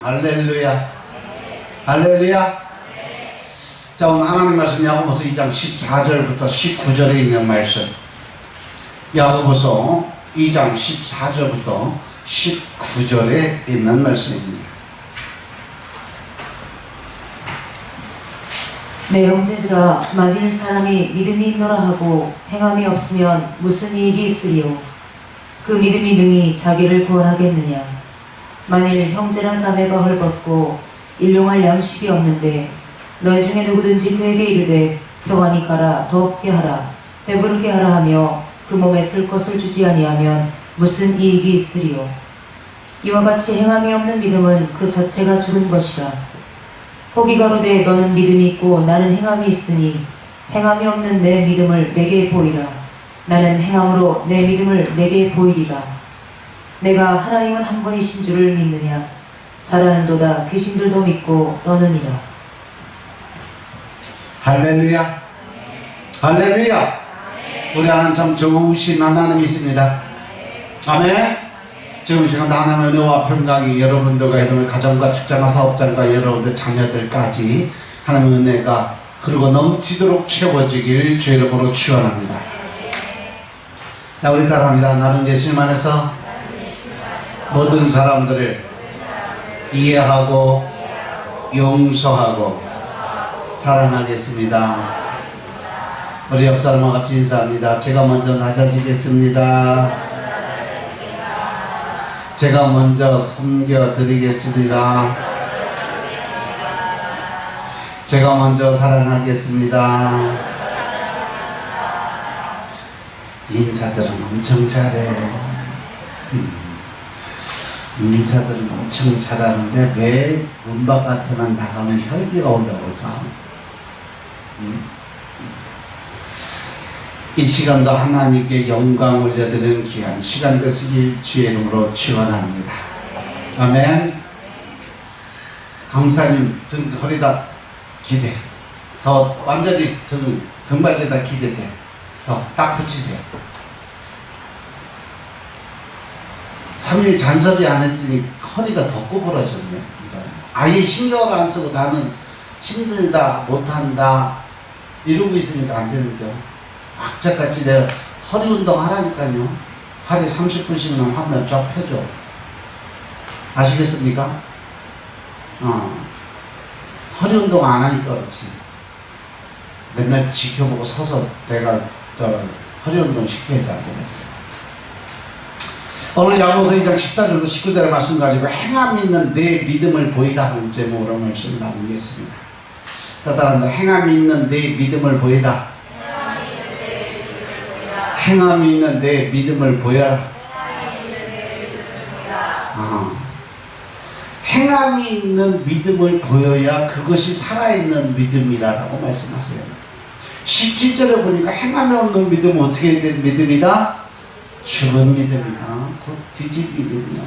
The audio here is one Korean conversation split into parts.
할렐루야. 할렐루야. 자, 오늘 하나님 말씀 야고보서 2장 14절부터 19절에 있는 말씀. 야고보서 2장 14절부터 19절에 있는 말씀입니다. 내 형제들아, 만일 사람이 믿음이 있노라 하고 행함이 없으면 무슨 이익이 있으리요? 그 믿음이 능히 자기를 구원하겠느냐? 만일 형제나 자매가 헐벗고 일용할 양식이 없는데 너희 중에 누구든지 그에게 이르되 평안히 가라, 덥게 하라, 배부르게 하라 하며 그 몸에 쓸 것을 주지 아니하면 무슨 이익이 있으리요? 이와 같이 행함이 없는 믿음은 그 자체가 죽은 것이라. 혹이 가로되 너는 믿음이 있고 나는 행함이 있으니 행함이 없는 내 믿음을 내게 보이라. 나는 행함으로 내 믿음을 내게 보이리라. 내가 하나님은 한 분이신 줄을 믿느냐? 잘하는도다 귀신들도 믿고 떠느니라. 할렐루야. 할렐루야. 우리 하나님 참 좋으신 하나님이 있습니다. 아멘. 지금 이 시간 하나님의 은혜와 평강이 여러분들과 여러분의 가정과 직장과 사업장과 여러분들 자녀들까지 하나님의 은혜가 흐르고 넘치도록 채워지길 주의 이름으로 축원합니다. 자, 우리 따라합니다. 나는 예수님 안에서 모든 사람들을 이해하고 용서하고 사랑하겠습니다. 우리 옆 사람과 같이 인사합니다. 제가 먼저 낮아지겠습니다. 제가 먼저 섬겨드리겠습니다. 제가 먼저 사랑하겠습니다. 인사들은 엄청 잘해요. 인사들은 엄청 잘하는데 왜 문 바깥에만 나가면 혈기가 올라올까? 이 시간도 하나님께 영광 올려드리는 귀한 시간 되시길 주의 이름으로 축원합니다. 아멘. 강사님 등 허리다 기대. 더 완전히 등받이에다 기대세요. 더 딱 붙이세요. 3일 잔소리 안 했더니 허리가 더 구부러졌네. 아예 신경을 안 쓰고 나는 힘들다, 못한다 이러고 있으니까 안 되는 겨. 악착같이 내가 허리 운동 하라니까요. 하루에 30분씩만 하면 쫙 펴줘. 아시겠습니까? 허리 운동 안 하니까 그렇지. 맨날 지켜보고 서서 내가 허리 운동 시켜야지 안 되겠어. 오늘 야고보서 2장 14절부터 19절의 말씀 가지고 행함 있는 내 믿음을 보이라 하는 제목으로 말씀을 나누겠습니다. 자, 따라합니다. 행함 있는 내 믿음을 보이라. 행함 있는 내 믿음을 보여라. 행함이 있는 믿음을 보여야 그것이 살아있는 믿음이라고 말씀하세요. 17절에 보니까 행함이 없는 믿음은 어떻게 된 믿음이다? 죽은 믿음이다. 곧 뒤집 믿음이야.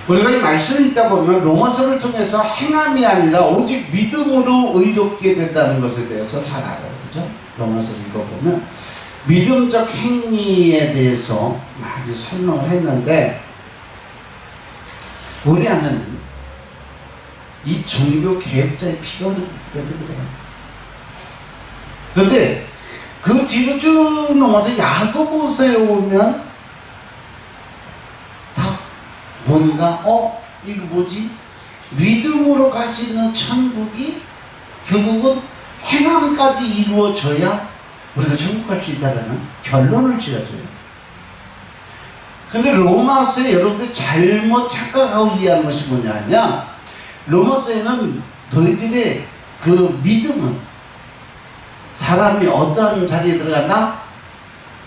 우리가 이 말씀을 읽다 보면 로마서를 통해서 행함이 아니라 오직 믿음으로 의롭게 된다는 것에 대해서 잘 알아요. 그죠? 로마서를 읽어보면 믿음적 행위에 대해서 많이 설명을 했는데 우리 안에는 이 종교 개혁자의 피가 흐르기 때문에 그래요. 그런데 그 뒤로 쭉 넘어서 야고보서에 오면 다 뭔가 이거 뭐지? 믿음으로 갈 수 있는 천국이 결국은 행함까지 이루어져야 우리가 천국 갈 수 있다는 결론을 지어줘요. 근데 로마서에 여러분들이 잘못 착각하고 이해하는 것이 뭐냐면 로마서에는 너희들의 그 믿음은 사람이 어떤 자리에 들어간다?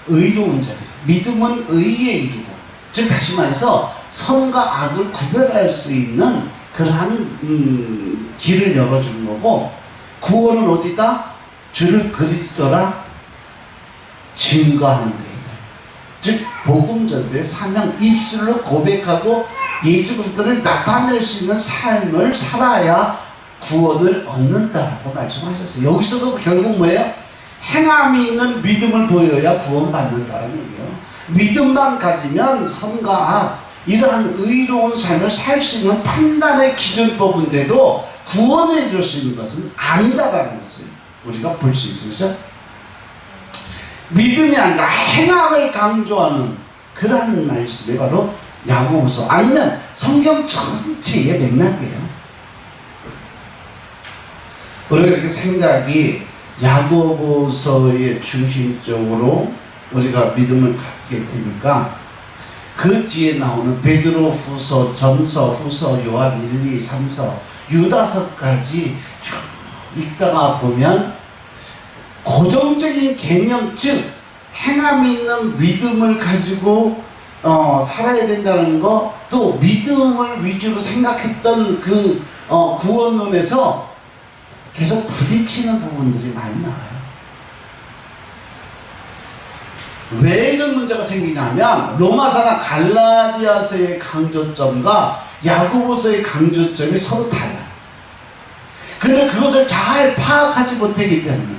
의로운 자리. 믿음은 의에 이르고, 즉 다시 말해서 선과 악을 구별할 수 있는 그러한 길을 열어주는 거고, 구원은 어디다? 주를 그리스도라 증거하는 데이다. 즉 복음 전도의 사명, 입술로 고백하고 예수 그리스도를 나타낼 수 있는 삶을 살아야 구원을 얻는다라고 말씀하셨어요. 여기서도 결국 뭐예요? 행함이 있는 믿음을 보여야 구원받는다는 얘기예요. 믿음만 가지면 선과 악, 이러한 의로운 삶을 살 수 있는 판단의 기준법인데도 구원에 이룰 수 있는 것은 아니다라는 것을 우리가 볼 수 있어요. 그렇죠? 믿음이 아니라 행함을 강조하는 그러한 말씀이 바로 야고보서 아니면 성경 전체의 맥락이에요. 우리가 이렇게 생각이 야고보서의 중심적으로 우리가 믿음을 갖게 되니까 그 뒤에 나오는 베드로 후서, 전서, 후서, 요한 1, 2, 3서, 유다서까지 쭉 읽다가 보면 고정적인 개념, 즉 행함 있는 믿음을 가지고 살아야 된다는 거, 또 믿음을 위주로 생각했던 그 구원론에서 계속 부딪히는 부분들이 많이 나와요. 왜 이런 문제가 생기냐면 로마서나 갈라디아서의 강조점과 야고보서의 강조점이 서로 달라요. 근데 그것을 잘 파악하지 못하기 때문에,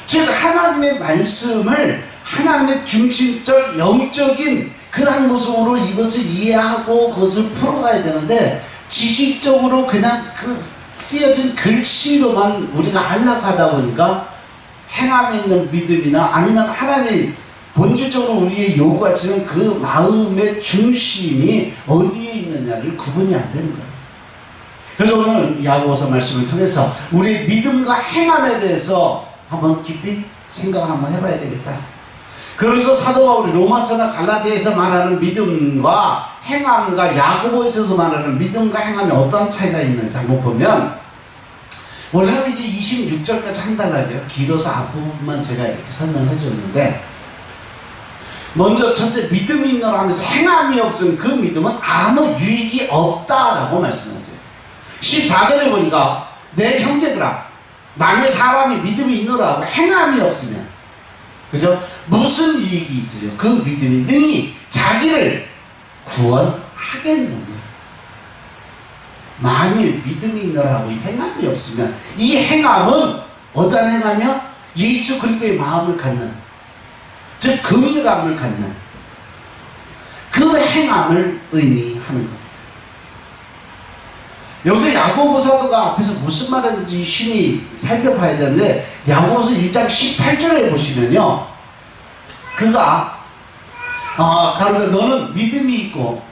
즉 하나님의 말씀을 하나님의 중심적 영적인 그런 모습으로 이것을 이해하고 그것을 풀어가야 되는데 지식적으로 그냥 그 쓰여진 글씨로만 우리가 하려고 하다 보니까 행함에 있는 믿음이나 아니면 하나님의 본질적으로 우리의 요구하시는 그 마음의 중심이 어디에 있느냐를 구분이 안 되는 거예요. 그래서 오늘 야고보서 말씀을 통해서 우리의 믿음과 행함에 대해서 한번 깊이 생각을 한번 해봐야 되겠다. 그러면서 사도 바울이 로마서나 갈라디아에서 말하는 믿음과 행함과 야고보에서 말하는 믿음과 행함에 어떤 차이가 있는지 한번 보면, 원래는 이제 26절까지 한 단락이에요. 길어서 앞부분만 제가 이렇게 설명해 줬는데, 먼저 첫째 믿음이 있노라 하면서 행함이 없으면 그 믿음은 아무 유익이 없다라고 말씀하세요. 14절에 보니까 내 형제들아 만일 사람이 믿음이 있노라 하고 행함이 없으면, 그죠? 무슨 이익이 있어요? 그 믿음이 능히 자기를 구원하겠느냐. 만일 믿음이 있노라 하고 행함이 없으면, 이 행함은 어떤 행함이요? 예수 그리스도의 마음을 갖는, 즉 긍휼함을 갖는 그 행함을 의미하는 겁니다. 여기서 야고보 사도가 앞에서 무슨 말인지 심히 살펴봐야 되는데, 야고보서 1장 18절에 보시면요, 그가 가로되 너는 믿음이 있고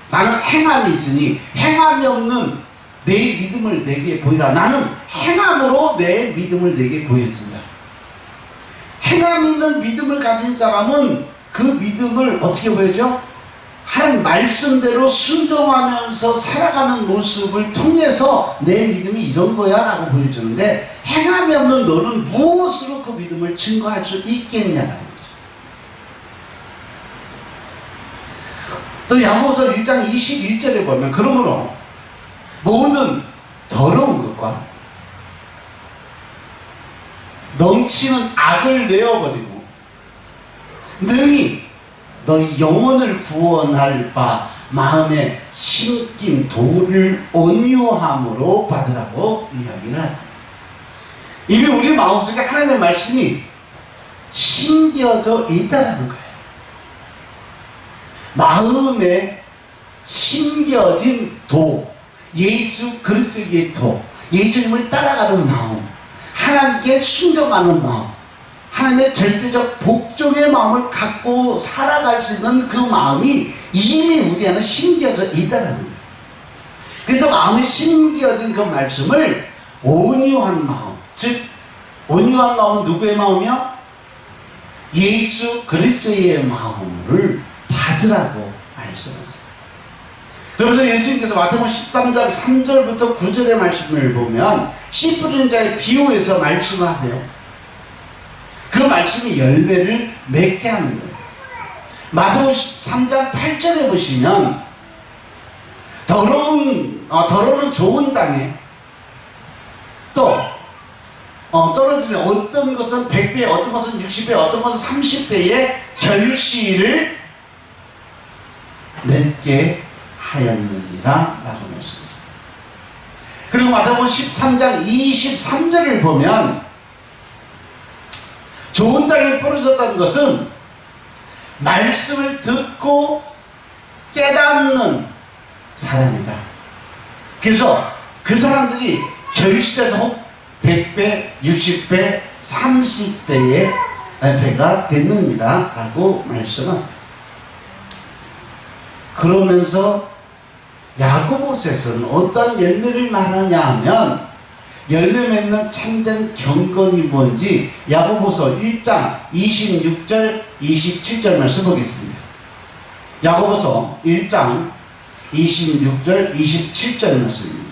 나는 행함이 있으니 행함이 없는 내 믿음을 내게 보이라. 나는 행함으로 내 믿음을 내게 보여준다. 행함이 있는 믿음을 가진 사람은 그 믿음을 어떻게 보여줘? 하나님 말씀대로 순종하면서 살아가는 모습을 통해서 내 믿음이 이런 거야 라고 보여주는데, 행함이 없는 너는 무엇으로 그 믿음을 증거할 수 있겠냐라는 거죠. 또 야고보서 1장 21절에 보면 그러므로 모든 더러운 것과 넘치는 악을 내어버리고 능히 너희 영혼을 구원할 바 마음에 심긴 도를 온유함으로 받으라고 이야기를 합니다. 이미 우리 마음속에 하나님의 말씀이 심겨져 있다는 거예요. 마음에 심겨진 도, 예수 그리스도의 도, 예수님을 따라가는 마음, 하나님께 순종하는 마음, 하나님의 절대적 복종의 마음을 갖고 살아갈 수 있는 그 마음이 이미 우리 안에 심겨져 있다는 거예요. 그래서 마음에 심겨진 그 말씀을 온유한 마음, 즉 온유한 마음은 누구의 마음이요? 예수 그리스도의 마음을 받으라고 말씀하세요. 그러면서 예수님께서 마태복음 13장 3절부터 9절의 말씀을 보면 씨 뿌리는 자의 비유에서 말씀하세요. 그 말씀이 열매를 맺게 하는 거예요. 마태복음 13장 8절에 보시면 더러운 좋은 땅에 또 떨어지는 어떤 것은 100배, 어떤 것은 60배, 어떤 것은 30배의 결실을 맺게 하였느니라 라고 말씀했어요. 그리고 마태복음 13장 23절을 보면 좋은 땅에 뿌려졌다는 것은 말씀을 듣고 깨닫는 사람이다. 그래서 그 사람들이 결실에서 100배, 60배, 30배의 배가 되느니라 라고 말씀하세요. 그러면서 야고보서에서는 어떤 열매를 말하냐 하면 열매 맺는 참된 경건이 뭔지 야고보서 1장 26절 27절 말씀 보겠습니다. 야고보서 1장 26절 27절 말씀입니다.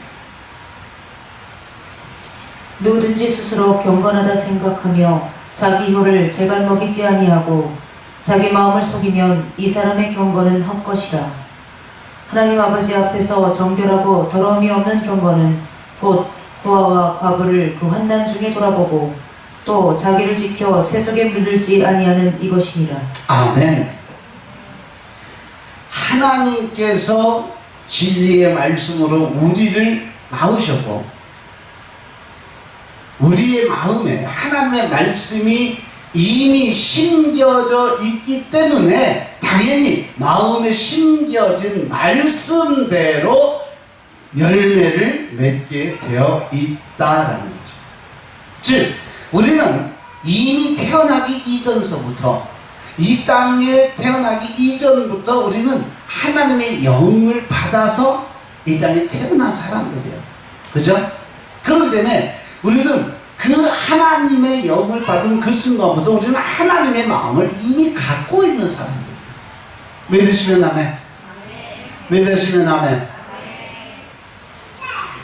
누구든지 스스로 경건하다 생각하며 자기 혀를 제갈 먹이지 아니하고 자기 마음을 속이면 이 사람의 경건은 헛것이라. 하나님 아버지 앞에서 정결하고 더러움이 없는 경건은 곧 고아와 과부를 그 환난 중에 돌아보고 또 자기를 지켜 세속에 물들지 아니하는 이것이니라. 아멘. 하나님께서 진리의 말씀으로 우리를 낳으셨고 우리의 마음에 하나님의 말씀이 이미 심겨져 있기 때문에 당연히 마음에 심겨진 말씀대로 열매를 맺게 되어 있다라는 거죠. 즉 우리는 이미 태어나기 이전서부터 이 땅에 태어나기 이전부터 우리는 하나님의 영을 받아서 이 땅에 태어난 사람들이에요. 그죠? 그렇기 때문에 우리는 그 하나님의 영을 받은 그 순간부터 우리는 하나님의 마음을 이미 갖고 있는 사람들이에요. 믿으시면 아멘. 믿으시면 아멘.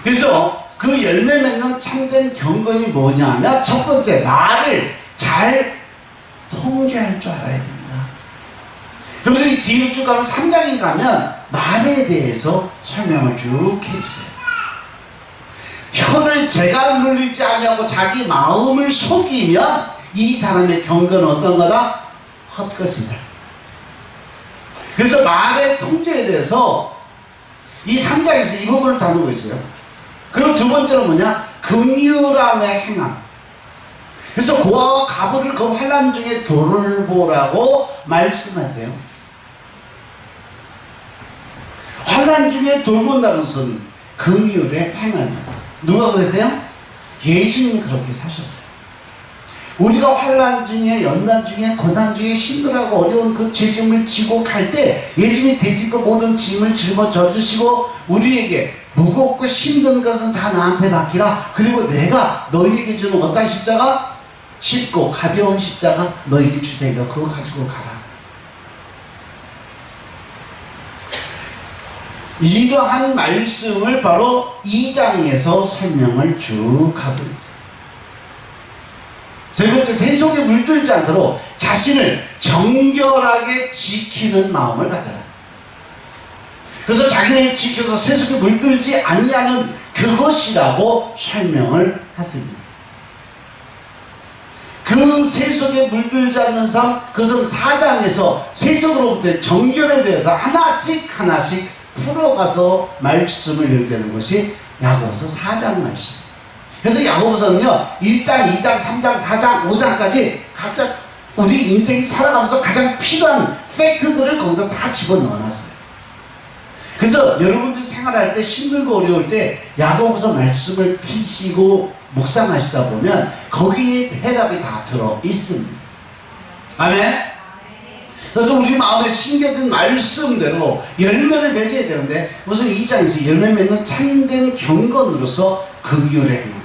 그래서 그 열매 맺는 참된 경건이 뭐냐면 첫 번째, 말을 잘 통제할 줄 알아야 됩니다. 그래서 이 뒤로 쭉 가면 3장에 가면 말에 대해서 설명을 쭉 해주세요. 혀를 제가 물리지 아니하고 자기 마음을 속이면 이 사람의 경건은 어떤 거다? 헛것이다. 그래서 말의 통제에 대해서 이 3장에서 이 부분을 다루고 있어요. 그리고 두 번째는 뭐냐? 긍휼함의 행함. 그래서 고아와 과부를 그 환난 중에 돌보라고 말씀하세요. 환난 중에 돌본다는 것은 긍휼의 행함이에요. 누가 그랬어요? 예수님이 그렇게 사셨어요. 우리가 환난 중에, 연난 중에, 고난 중에 힘들하고 어려운 그 죄짐을 지고 갈 때 예수님이 대신 그 모든 짐을 짊어져 주시고 우리에게 무겁고 힘든 것은 다 나한테 맡기라. 그리고 내가 너희에게 주는 어떤 십자가? 쉽고 가벼운 십자가 너희에게 줄 테니까 그거 가지고 가라. 이러한 말씀을 바로 2장에서 설명을 쭉 하고 있어요. 세 번째, 세속에 물들지 않도록 자신을 정결하게 지키는 마음을 가져라. 그래서 자기를 지켜서 세속에 물들지 아니하는 그것이라고 설명을 하십니다. 그 세속에 물들지 않는 삶, 그것은 4장에서 세속으로부터의 정결에 대해서 하나씩 하나씩 풀어가서 말씀을 읽는 것이 야고보서 4장 말씀. 그래서 야고보서는요 1장, 2장, 3장, 4장, 5장까지 각자 우리 인생이 살아가면서 가장 필요한 팩트들을 거기다 다 집어넣어놨어요. 그래서 여러분들이 생활할 때 힘들고 어려울 때 야고보서 말씀을 피시고 묵상하시다 보면 거기에 해답이 다 들어 있습니다. 아멘. 그래서 우리 마음에 심겨진 말씀대로 열매를 맺어야 되는데 우선 2장에서 열매 맺는 참된 경건으로서 긍휼의 행함,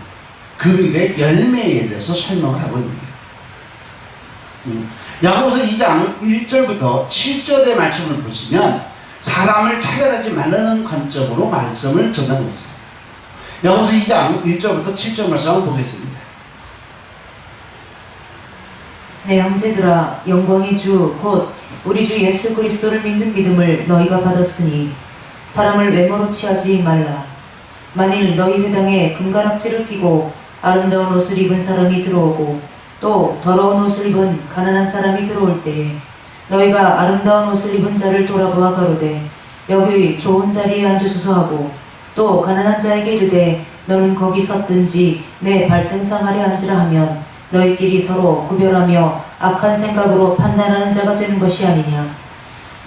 긍휼의 열매에 대해서 설명을 하고 있는 거예요. 야고보서 2장 1절부터 7절의 말씀을 보시면 사람을 차별하지 말라는 관점으로 말씀을 전하고 있습니다. 야고보서 2장 1절부터 7절 말씀 한번 보겠습니다. 내 형제들아, 영광의 주 곧 우리 주 예수 그리스도를 믿는 믿음을 너희가 받았으니 사람을 외모로 취하지 말라. 만일 너희 회당에 금가락지를 끼고 아름다운 옷을 입은 사람이 들어오고 또 더러운 옷을 입은 가난한 사람이 들어올 때에 너희가 아름다운 옷을 입은 자를 돌아보아 가로되 여기 좋은 자리에 앉으소서 하고 또 가난한 자에게 이르되 너는 거기 섰든지 내 발등상 아래 앉으라 하면 너희끼리 서로 구별하며 악한 생각으로 판단하는 자가 되는 것이 아니냐.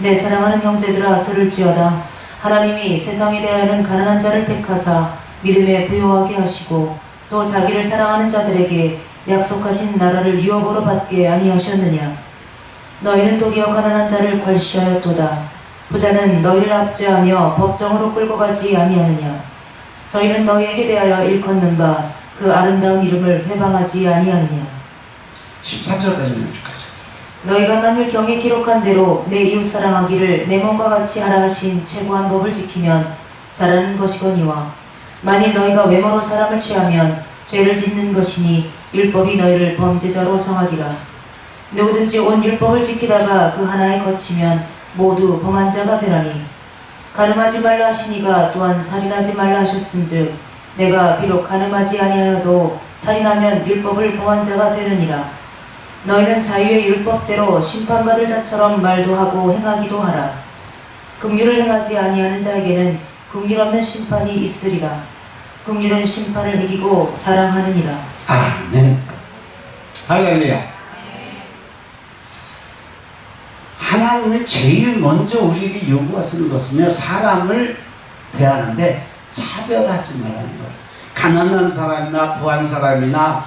내 사랑하는 형제들아 들을지어다. 하나님이 세상에 대하여는 가난한 자를 택하사 믿음에 부요하게 하시고 또 자기를 사랑하는 자들에게 약속하신 나라를 유업으로 받게 아니하셨느냐. 너희는 도리어 가난한 자를 괄시하였도다. 부자는 너희를 압제하며 법정으로 끌고 가지 아니하느냐. 저희는 너희에게 대하여 일컫는 바 그 아름다운 이름을 회방하지 아니하느냐. 13절까지 읽어줄까요? 너희가 만일 경에 기록한 대로 내 이웃 사랑하기를 내 몸과 같이 하라 하신 최고한 법을 지키면 잘하는 것이거니와 만일 너희가 외모로 사람을 취하면 죄를 짓는 것이니 율법이 너희를 범죄자로 정하리라. 누구든지 온 율법을 지키다가 그 하나에 거치면 모두 범한 자가 되나니 가늠하지 말라 하시니가 또한 살인하지 말라 하셨은즉 내가 비록 가늠하지 아니하여도 살인하면 율법을 범한 자가 되느니라. 너희는 자유의 율법대로 심판받을 자처럼 말도 하고 행하기도 하라. 긍휼을 행하지 아니하는 자에게는 긍휼 없는 심판이 있으리라. 긍휼은 심판을 이기고 자랑하느니라. 아멘. 할렐루야. 하나님이 제일 먼저 우리에게 요구하시는 것은요, 사람을 대하는데 차별하지 말라는 거예요. 가난한 사람이나 부한 사람이나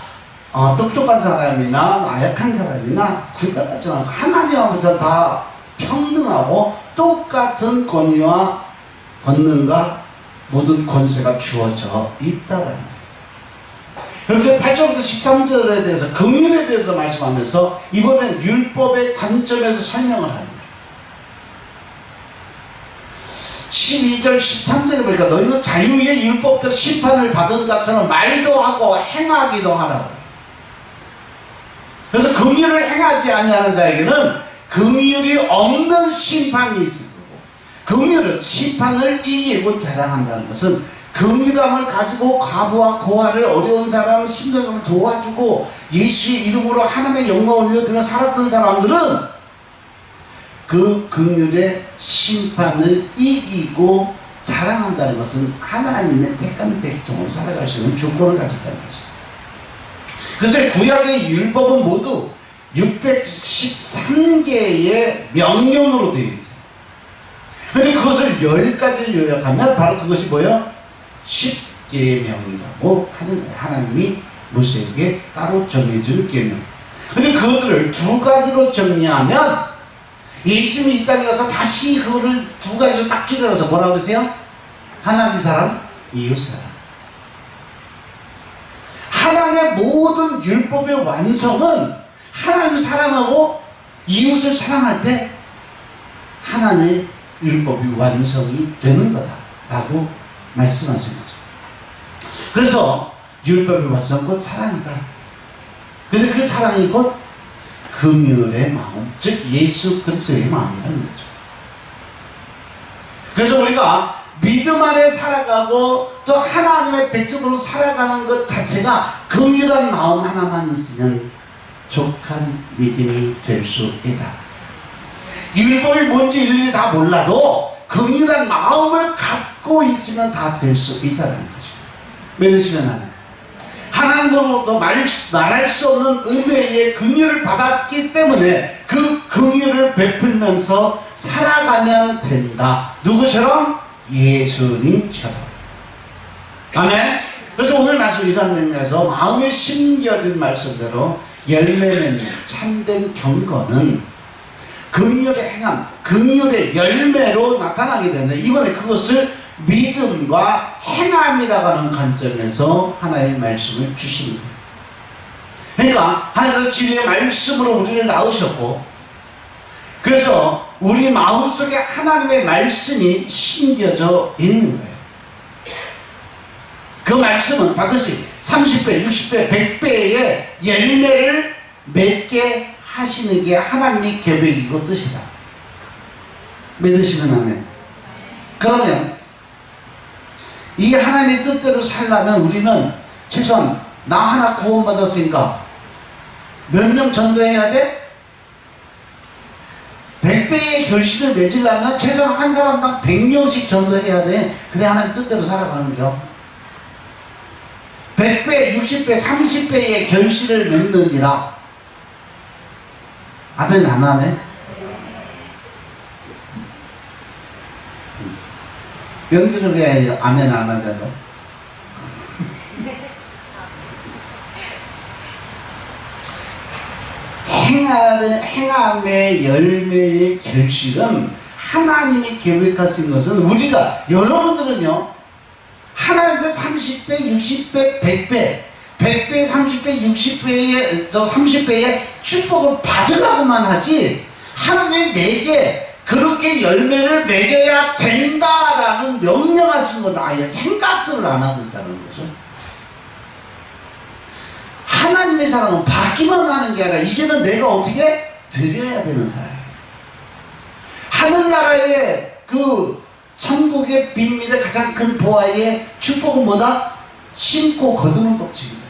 똑똑한 사람이나 나약한 사람이나 구별하지 말고 하나님 앞에서 다 평등하고 똑같은 권위와 권능과 모든 권세가 주어져 있다는 거예요. 그래서 8절부터 13절에 대해서 긍휼에 대해서 말씀하면서 이번엔 율법의 관점에서 설명을 하는 거예요. 12절 13절에 보니까 너희는 자유의 율법대로 심판을 받은 자처럼 말도 하고 행하기도 하라고. 그래서 긍휼을 행하지 아니하는 자에게는 긍휼이 없는 심판이 있을 거고, 긍휼은 심판을 이기고 자랑한다는 것은 긍휼함을 가지고 과부와 고아를, 어려운 사람, 심정을 도와주고 예수의 이름으로 하나님의 영광을 올려드리며 살았던 사람들은 그 긍휼의 심판을 이기고 자랑한다는 것은 하나님의 택한 백성으로 살아갈 수 있는 조건을 가졌다는 거죠. 그래서 구약의 율법은 모두 613개의 명령으로 되어 있어요. 그런데 그것을 10가지를 요약하면 바로 그것이 뭐예요? 10계명이라고 하는 거예요. 하나님이 모세에게 따로 정해준 계명. 그런데 그것들을 2가지로 정리하면 예수님이 이 땅에 가서 다시 그거를 2가지로 딱 줄여서 뭐라고 그러세요? 하나님 사람, 이웃 사람. 하나님의 모든 율법의 완성은 하나님을 사랑하고 이웃을 사랑할 때 하나님의 율법이 완성이 되는 거다라고 말씀하신 거죠. 그래서 율법의 완성은 곧 사랑이다. 근데 그 사랑이 곧 긍휼의 마음, 즉 예수 그리스도의 마음이라는 거죠. 그래서 우리가 믿음 안에 살아가고 또 하나님의 백성으로 살아가는 것 자체가 긍휼한 마음 하나만 있으면 족한 믿음이 될 수 있다. 율법이 뭔지 일일이 다 몰라도 긍휼한 마음을 갖고 있으면 다 될 수 있다는 거죠. 믿으시면 하나님. 하나님으로부터 말할 수 없는 은혜의 긍휼을 받았기 때문에 그 긍휼을 베풀면서 살아가면 된다. 누구처럼? 예수님처럼. 아멘. 그래서 오늘 말씀 이단 맥락에서 마음에 심겨진 말씀대로 열매 맺는 참된 경건은 긍휼의 행함, 긍휼의 열매로 나타나게 되는데 이번에 그것을 믿음과 행함이라고 하는 관점에서 하나님의 말씀을 주십니다. 그러니까 하나님께서 진리의 말씀으로 우리를 낳으셨고, 그래서 우리 마음속에 하나님의 말씀이 심겨져 있는 거예요. 그 말씀은 반드시 30배, 60배, 100배의 열매를 맺게 하시는 게 하나님의 계획이고 뜻이다. 믿으시면 아멘. 그러면 이 하나님의 뜻대로 살려면 우리는 최소한 나 하나 구원받았으니까 몇 명 전도해야 돼? 100배의 결실을 맺으려면 최소한 한 사람당 100명씩 전도해야 돼. 그래 하나님 뜻대로 살아가는 거요. 100배, 60배, 30배의 결실을 맺느니라. 아멘 안 하네? 명절은 왜 아멘 안 하냐고. 행함의 열매의 결실은 하나님이 계획하신 것은 우리가, 여러분들은요, 하나님한테 30배, 60배, 100배, 100배, 30배, 60배의, 30배의 축복을 받으라고만 하지, 하나님 내게 그렇게 열매를 맺어야 된다라는 명령하신 건 아예 생각들을 안 하고 있다는 거죠. 하나님의 사랑은 받기만 하는 게 아니라 이제는 내가 어떻게 드려야 되는 사람이에요. 하늘나라의 그 천국의 비밀의 가장 큰 보화의 축복은 뭐다? 심고 거두는 법칙이다.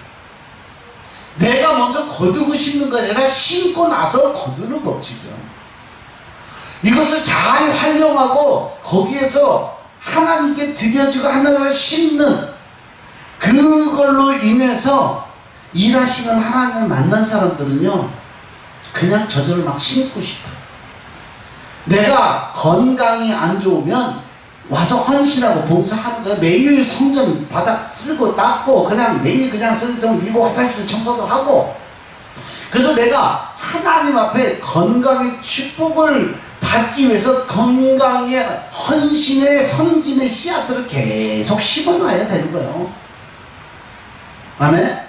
내가 먼저 거두고 심는 것이 아니라 심고 나서 거두는 법칙이야. 이것을 잘 활용하고 거기에서 하나님께 드려지고 하늘나라를 심는 그걸로 인해서 일하시는 하나님을 만난 사람들은요, 그냥 저절로 막 심고 싶어. 내가 건강이 안 좋으면 와서 헌신하고 봉사하는 거야. 매일 성전 바닥 쓸고 닦고 그냥 매일 그냥 쓰레기통 밀고 화장실 청소도 하고. 그래서 내가 하나님 앞에 건강의 축복을 받기 위해서 건강의 헌신의 섬김의 씨앗들을 계속 심어놔야 되는 거예요. 아멘?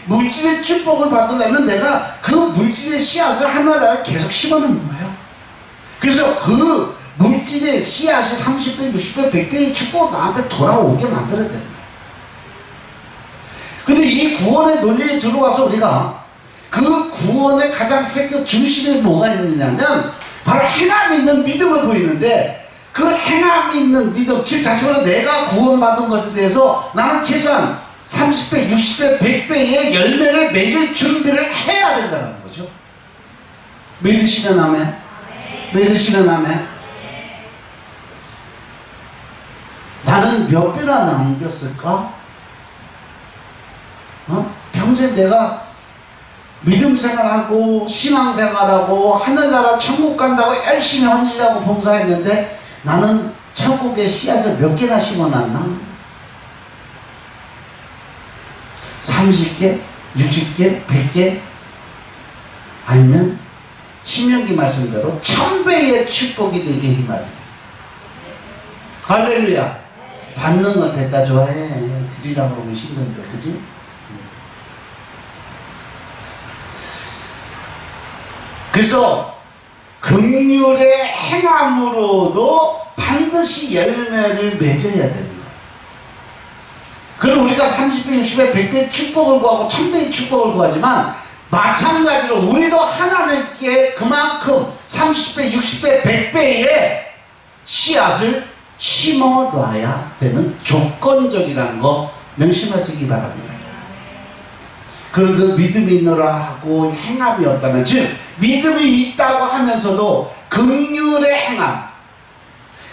물질의 축복을 받으려면 내가 그 물질의 씨앗을 하나를 계속 심어놓는 거예요. 그래서 그 물질의 씨앗이 30배, 60배, 100배의 축복을 나한테 돌아오게 만들어야 되는 거예요. 근데 이 구원의 논리에 들어와서 우리가 그 구원의 가장 팩트 중심에 뭐가 있느냐면 바로 행함이 있는 믿음을 보이는데, 그 행함이 있는 믿음, 즉 다시 말해 내가 구원받은 것에 대해서 나는 최소한 30배, 60배, 100배의 열매를 맺을 준비를 해야 된다는 거죠. 믿으시면 아멘. 믿으시면 아멘. 나는 몇 배나 남겼을까? 평생 내가 믿음 생활하고 신앙생활하고 하늘나라 천국 간다고 열심히 헌신하고 봉사했는데 나는 천국의 씨앗을 몇 개나 심어놨나? 30개? 60개? 100개? 아니면 신명기 말씀대로 1000배의 축복이 되게 이 말이에요. 할렐루야. 받는 건 됐다 좋아해. 드리라고 그러면 힘든데, 그지? 그래서 긍휼의 행함으로도 반드시 열매를 맺어야 되는 거예요. 그럼 우리가 30배, 60배, 100배의 축복을 구하고 1000배의 축복을 구하지만 마찬가지로 우리도 하나님께 그만큼 30배, 60배, 100배의 씨앗을 심어놔야 되는 조건적이라는 거 명심하시기 바랍니다. 그런데 믿음이 있노라 하고 행함이 없다면, 즉 믿음이 있다고 하면서도 긍휼의 행함,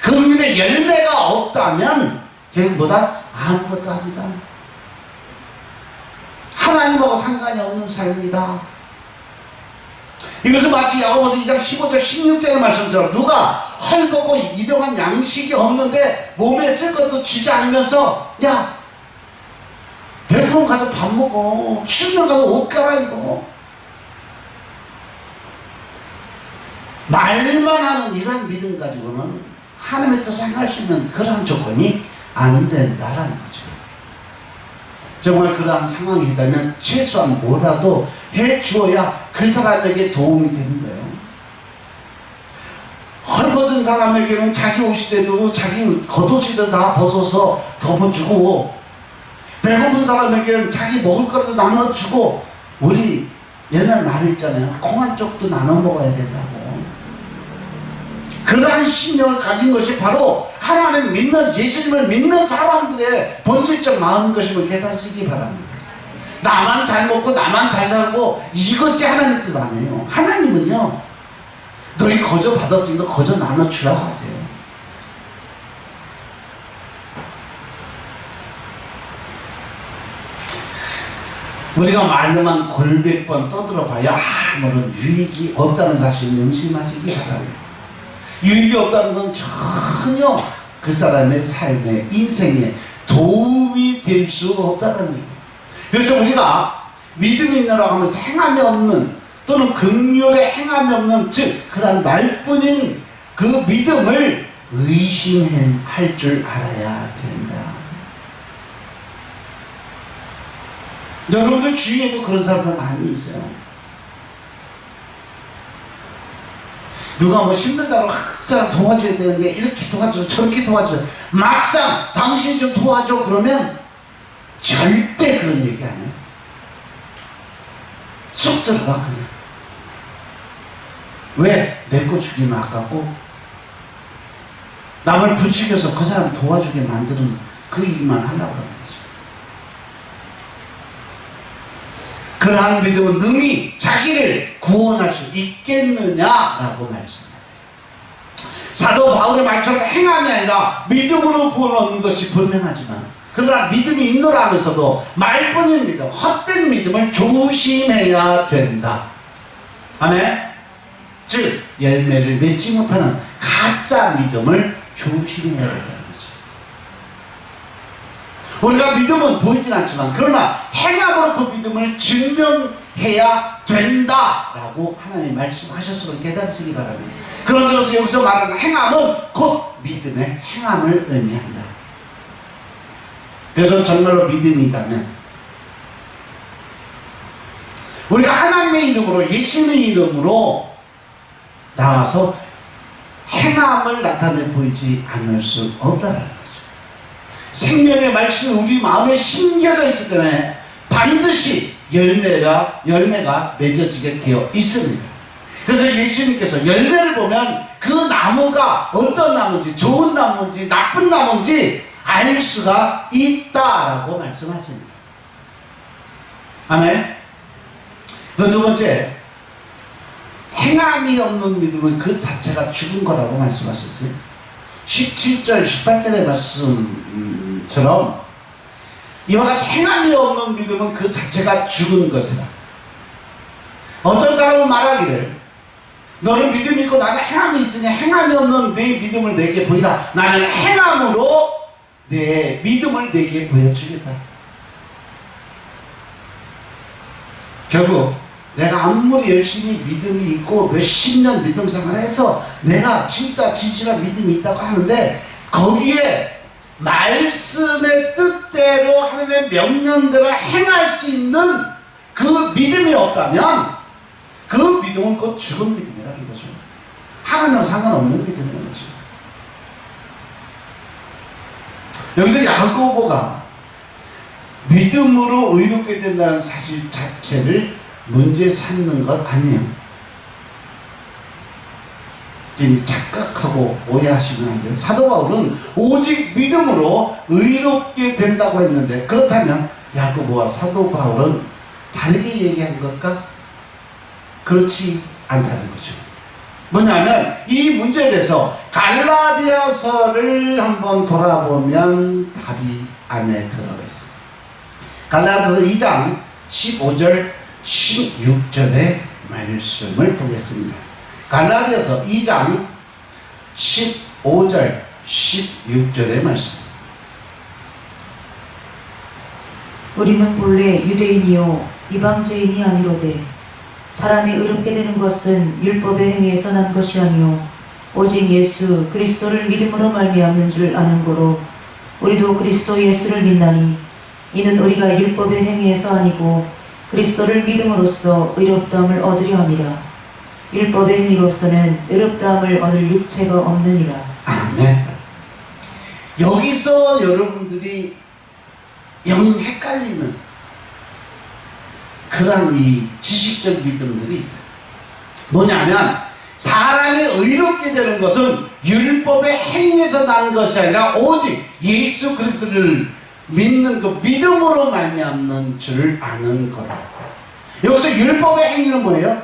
긍휼의 열매가 없다면 결국 뭐다? 아무것도 아니다. 하나님하고 상관이 없는 삶이다. 이것은 마치 야고보서 2장 15절 16절의 말씀처럼 누가 헐겁고 일용한 양식이 없는데 몸에 쓸 것도 주지 않으면서 야 배고프면 가서 밥 먹어, 추우면 가서 옷 갈아입어, 말만 하는 이런 믿음 가지고는 하나님의 뜻을 행할 수 있는 그러한 조건이 안 된다라는 거죠. 정말 그러한 상황이 있다면 최소한 뭐라도 해주어야 그 사람에게 도움이 되는 거예요. 헐벗은 사람에게는 자기 옷이라도 자기 겉옷이라도 다 벗어서 덮어주고, 배고픈 사람에게는 자기 먹을 거라도 나눠주고, 우리 옛날 말이 있잖아요. 콩 한 쪽도 나눠 먹어야 된다고. 그러한 신념을 가진 것이 바로 하나님 믿는, 예수님을 믿는 사람들의 본질적 마음인 것임을 깨닫으시기 바랍니다. 나만 잘 먹고 나만 잘 살고 이것이 하나님의 뜻 아니에요. 하나님은요, 너희 거저 받았으니까 거저 나눠주라고 하세요. 우리가 말로만 골백 번 떠들어봐야 아무런 유익이 없다는 사실 명심하시기 바랍니다. 유익이 없다는 건 전혀 그 사람의 삶에, 인생에 도움이 될 수 없다는 얘기예요. 그래서 우리가 믿음이 있느라고 하면서 행함이 없는, 또는 긍휼에 행함이 없는, 즉 그러한 말뿐인 그 믿음을 의심할 줄 알아야 된다. 여러분들 주위에도 그런 사람들 많이 있어요. 누가 뭐 힘들다고 그 사람 도와줘야 되는데 이렇게 도와줘 저렇게 도와줘, 막상 당신이 좀 도와줘 그러면 절대 그런 얘기 안 해요. 쑥 들어가 그냥. 왜? 내 거 주기는 아깝고 남을 부추겨서 그 사람 도와주게 만드는 그 일만 하려고 하는 거죠. 그러한 믿음은 능히 자기를 구원할 수 있겠느냐라고 말씀하세요. 사도 바울의 말처럼 행함이 아니라 믿음으로 구원 얻는 것이 분명하지만, 그러나 믿음이 있노라 하면서도 말뿐인 믿음, 헛된 믿음을 조심해야 된다. 아멘. 즉 열매를 맺지 못하는 가짜 믿음을 조심해야 된다는 거죠. 우리가 믿음은 보이진 않지만 그러나 행함으로 그 믿음을 증명해야 된다라고 하나님 말씀하셨음을 깨달으시기 바랍니다. 그런 점에서 여기서 말하는 행함은 곧 믿음의 행함을 의미한다. 그래서 정말로 믿음이 있다면 우리가 하나님의 이름으로, 예수님의 이름으로 나와서 행함을 나타내 보이지 않을 수 없다라는 거죠. 생명의 말씀이 우리 마음에 심겨져 있기 때문에 반드시 열매가 맺어지게 되어 있습니다. 그래서 예수님께서 열매를 보면 그 나무가 어떤 나무인지, 좋은 나무인지 나쁜 나무인지 알 수가 있다라고 말씀하십니다. 아멘. 그 두 번째, 행함이 없는 믿음은 그 자체가 죽은 거라고 말씀하셨어요. 17절 18절의 말씀처럼 이와 같이 행함이 없는 믿음은 그 자체가 죽은 것이다. 어떤 사람은 말하기를, 너는 믿음이 있고 나는 행함이 있으니 행함이 없는 내 믿음을 내게 보이라. 나는 행함으로 내 믿음을 내게 보여주겠다. 결국 내가 아무리 열심히 믿음이 있고 몇십 년 믿음 생활을 해서 내가 진짜 진실한 믿음이 있다고 하는데 거기에 말씀의 뜻대로 하나님의 명령대로 행할 수 있는 그 믿음이 없다면 그 믿음은 곧 죽은 믿음이라는 거죠. 하나님과 상관없는 믿음이라는 거죠. 여기서 야고보가 믿음으로 의롭게 된다는 사실 자체를 문제 삼는 것 아니에요. 착각하고 오해하시면 안 돼요. 사도 바울은 오직 믿음으로 의롭게 된다고 했는데, 그렇다면 야고보와 사도 바울은 다르게 얘기한 것과 그렇지 않다는 거죠. 뭐냐면 이 문제에 대해서 갈라디아서를 한번 돌아보면 답이 안에 들어가 있어요. 갈라디아서 2장 15절 16절의 말씀을 보겠습니다. 갈라디아서 2장 15절 16절의 말씀. 우리는 본래 유대인이요 이방죄인이 아니로되 사람이 의롭게 되는 것은 율법의 행위에서 난 것이 아니요 오직 예수 그리스도를 믿음으로 말미암는 줄 아는 거로 우리도 그리스도 예수를 믿나니 이는 우리가 율법의 행위에서 아니고 그리스도를 믿음으로써 의롭다함을 얻으려 함이라. 율법의 행위로서는 의롭다함을 얻을 육체가 없느니라. 아멘. 여기서 여러분들이 영 헷갈리는 그런 이 지식적 믿음들이 있어요. 뭐냐면 사람이 의롭게 되는 것은 율법의 행위에서 나는 것이 아니라 오직 예수 그리스도를 믿는 그 믿음으로 말미암는 줄 아는 거라. 여기서 율법의 행위는 뭐예요?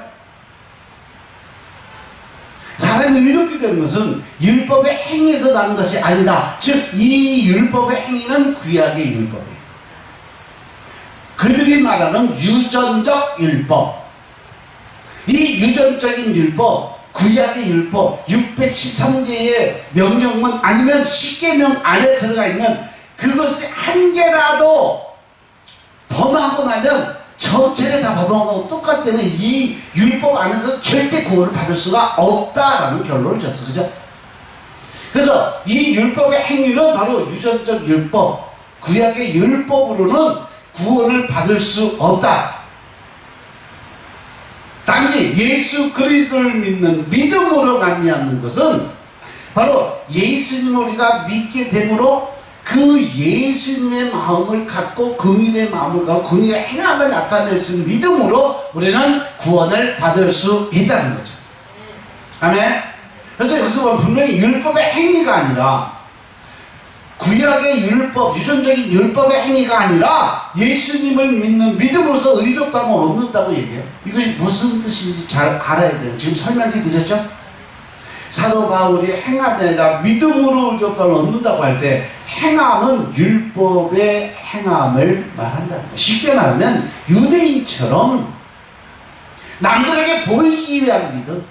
사람이 의롭게 되는 것은 율법의 행위에서 나는 것이 아니다. 즉 이 율법의 행위는 구약의 율법이에요. 그들이 말하는 유전적 율법. 이 유전적인 율법, 구약의 율법 613개의 명령문 아니면 10계명 안에 들어가 있는 그것이 한 개라도 범하고 나면 전체를 다 범하고 똑같기 때문에 이 율법 안에서 절대 구원을 받을 수가 없다라는 결론을 줬어. 그죠? 그래서 이 율법의 행위는 바로 유전적 율법, 구약의 율법으로는 구원을 받을 수 없다. 단지 예수 그리스도를 믿는 믿음으로 말미암는 것은 바로 예수님을 우리가 믿게 되므로 그 예수님의 마음을 갖고 긍휼의 마음을 갖고 긍휼의 행함을 나타낼 수 있는 믿음으로 우리는 구원을 받을 수 있다는 거죠. 아멘. 그래서 여기서 보면 분명히 율법의 행위가 아니라 구약의 율법, 유전적인 율법의 행위가 아니라 예수님을 믿는 믿음으로서 의롭다함을 얻는다고 얘기해요. 이것이 무슨 뜻인지 잘 알아야 돼요. 지금 설명해 드렸죠? 사도 바울이 행함이 아니라 믿음으로 의롭다함을 얻는다고 할 때 행함은 율법의 행함을 말한다는 거예요. 쉽게 말하면 유대인처럼 남들에게 보이기 위한 믿음,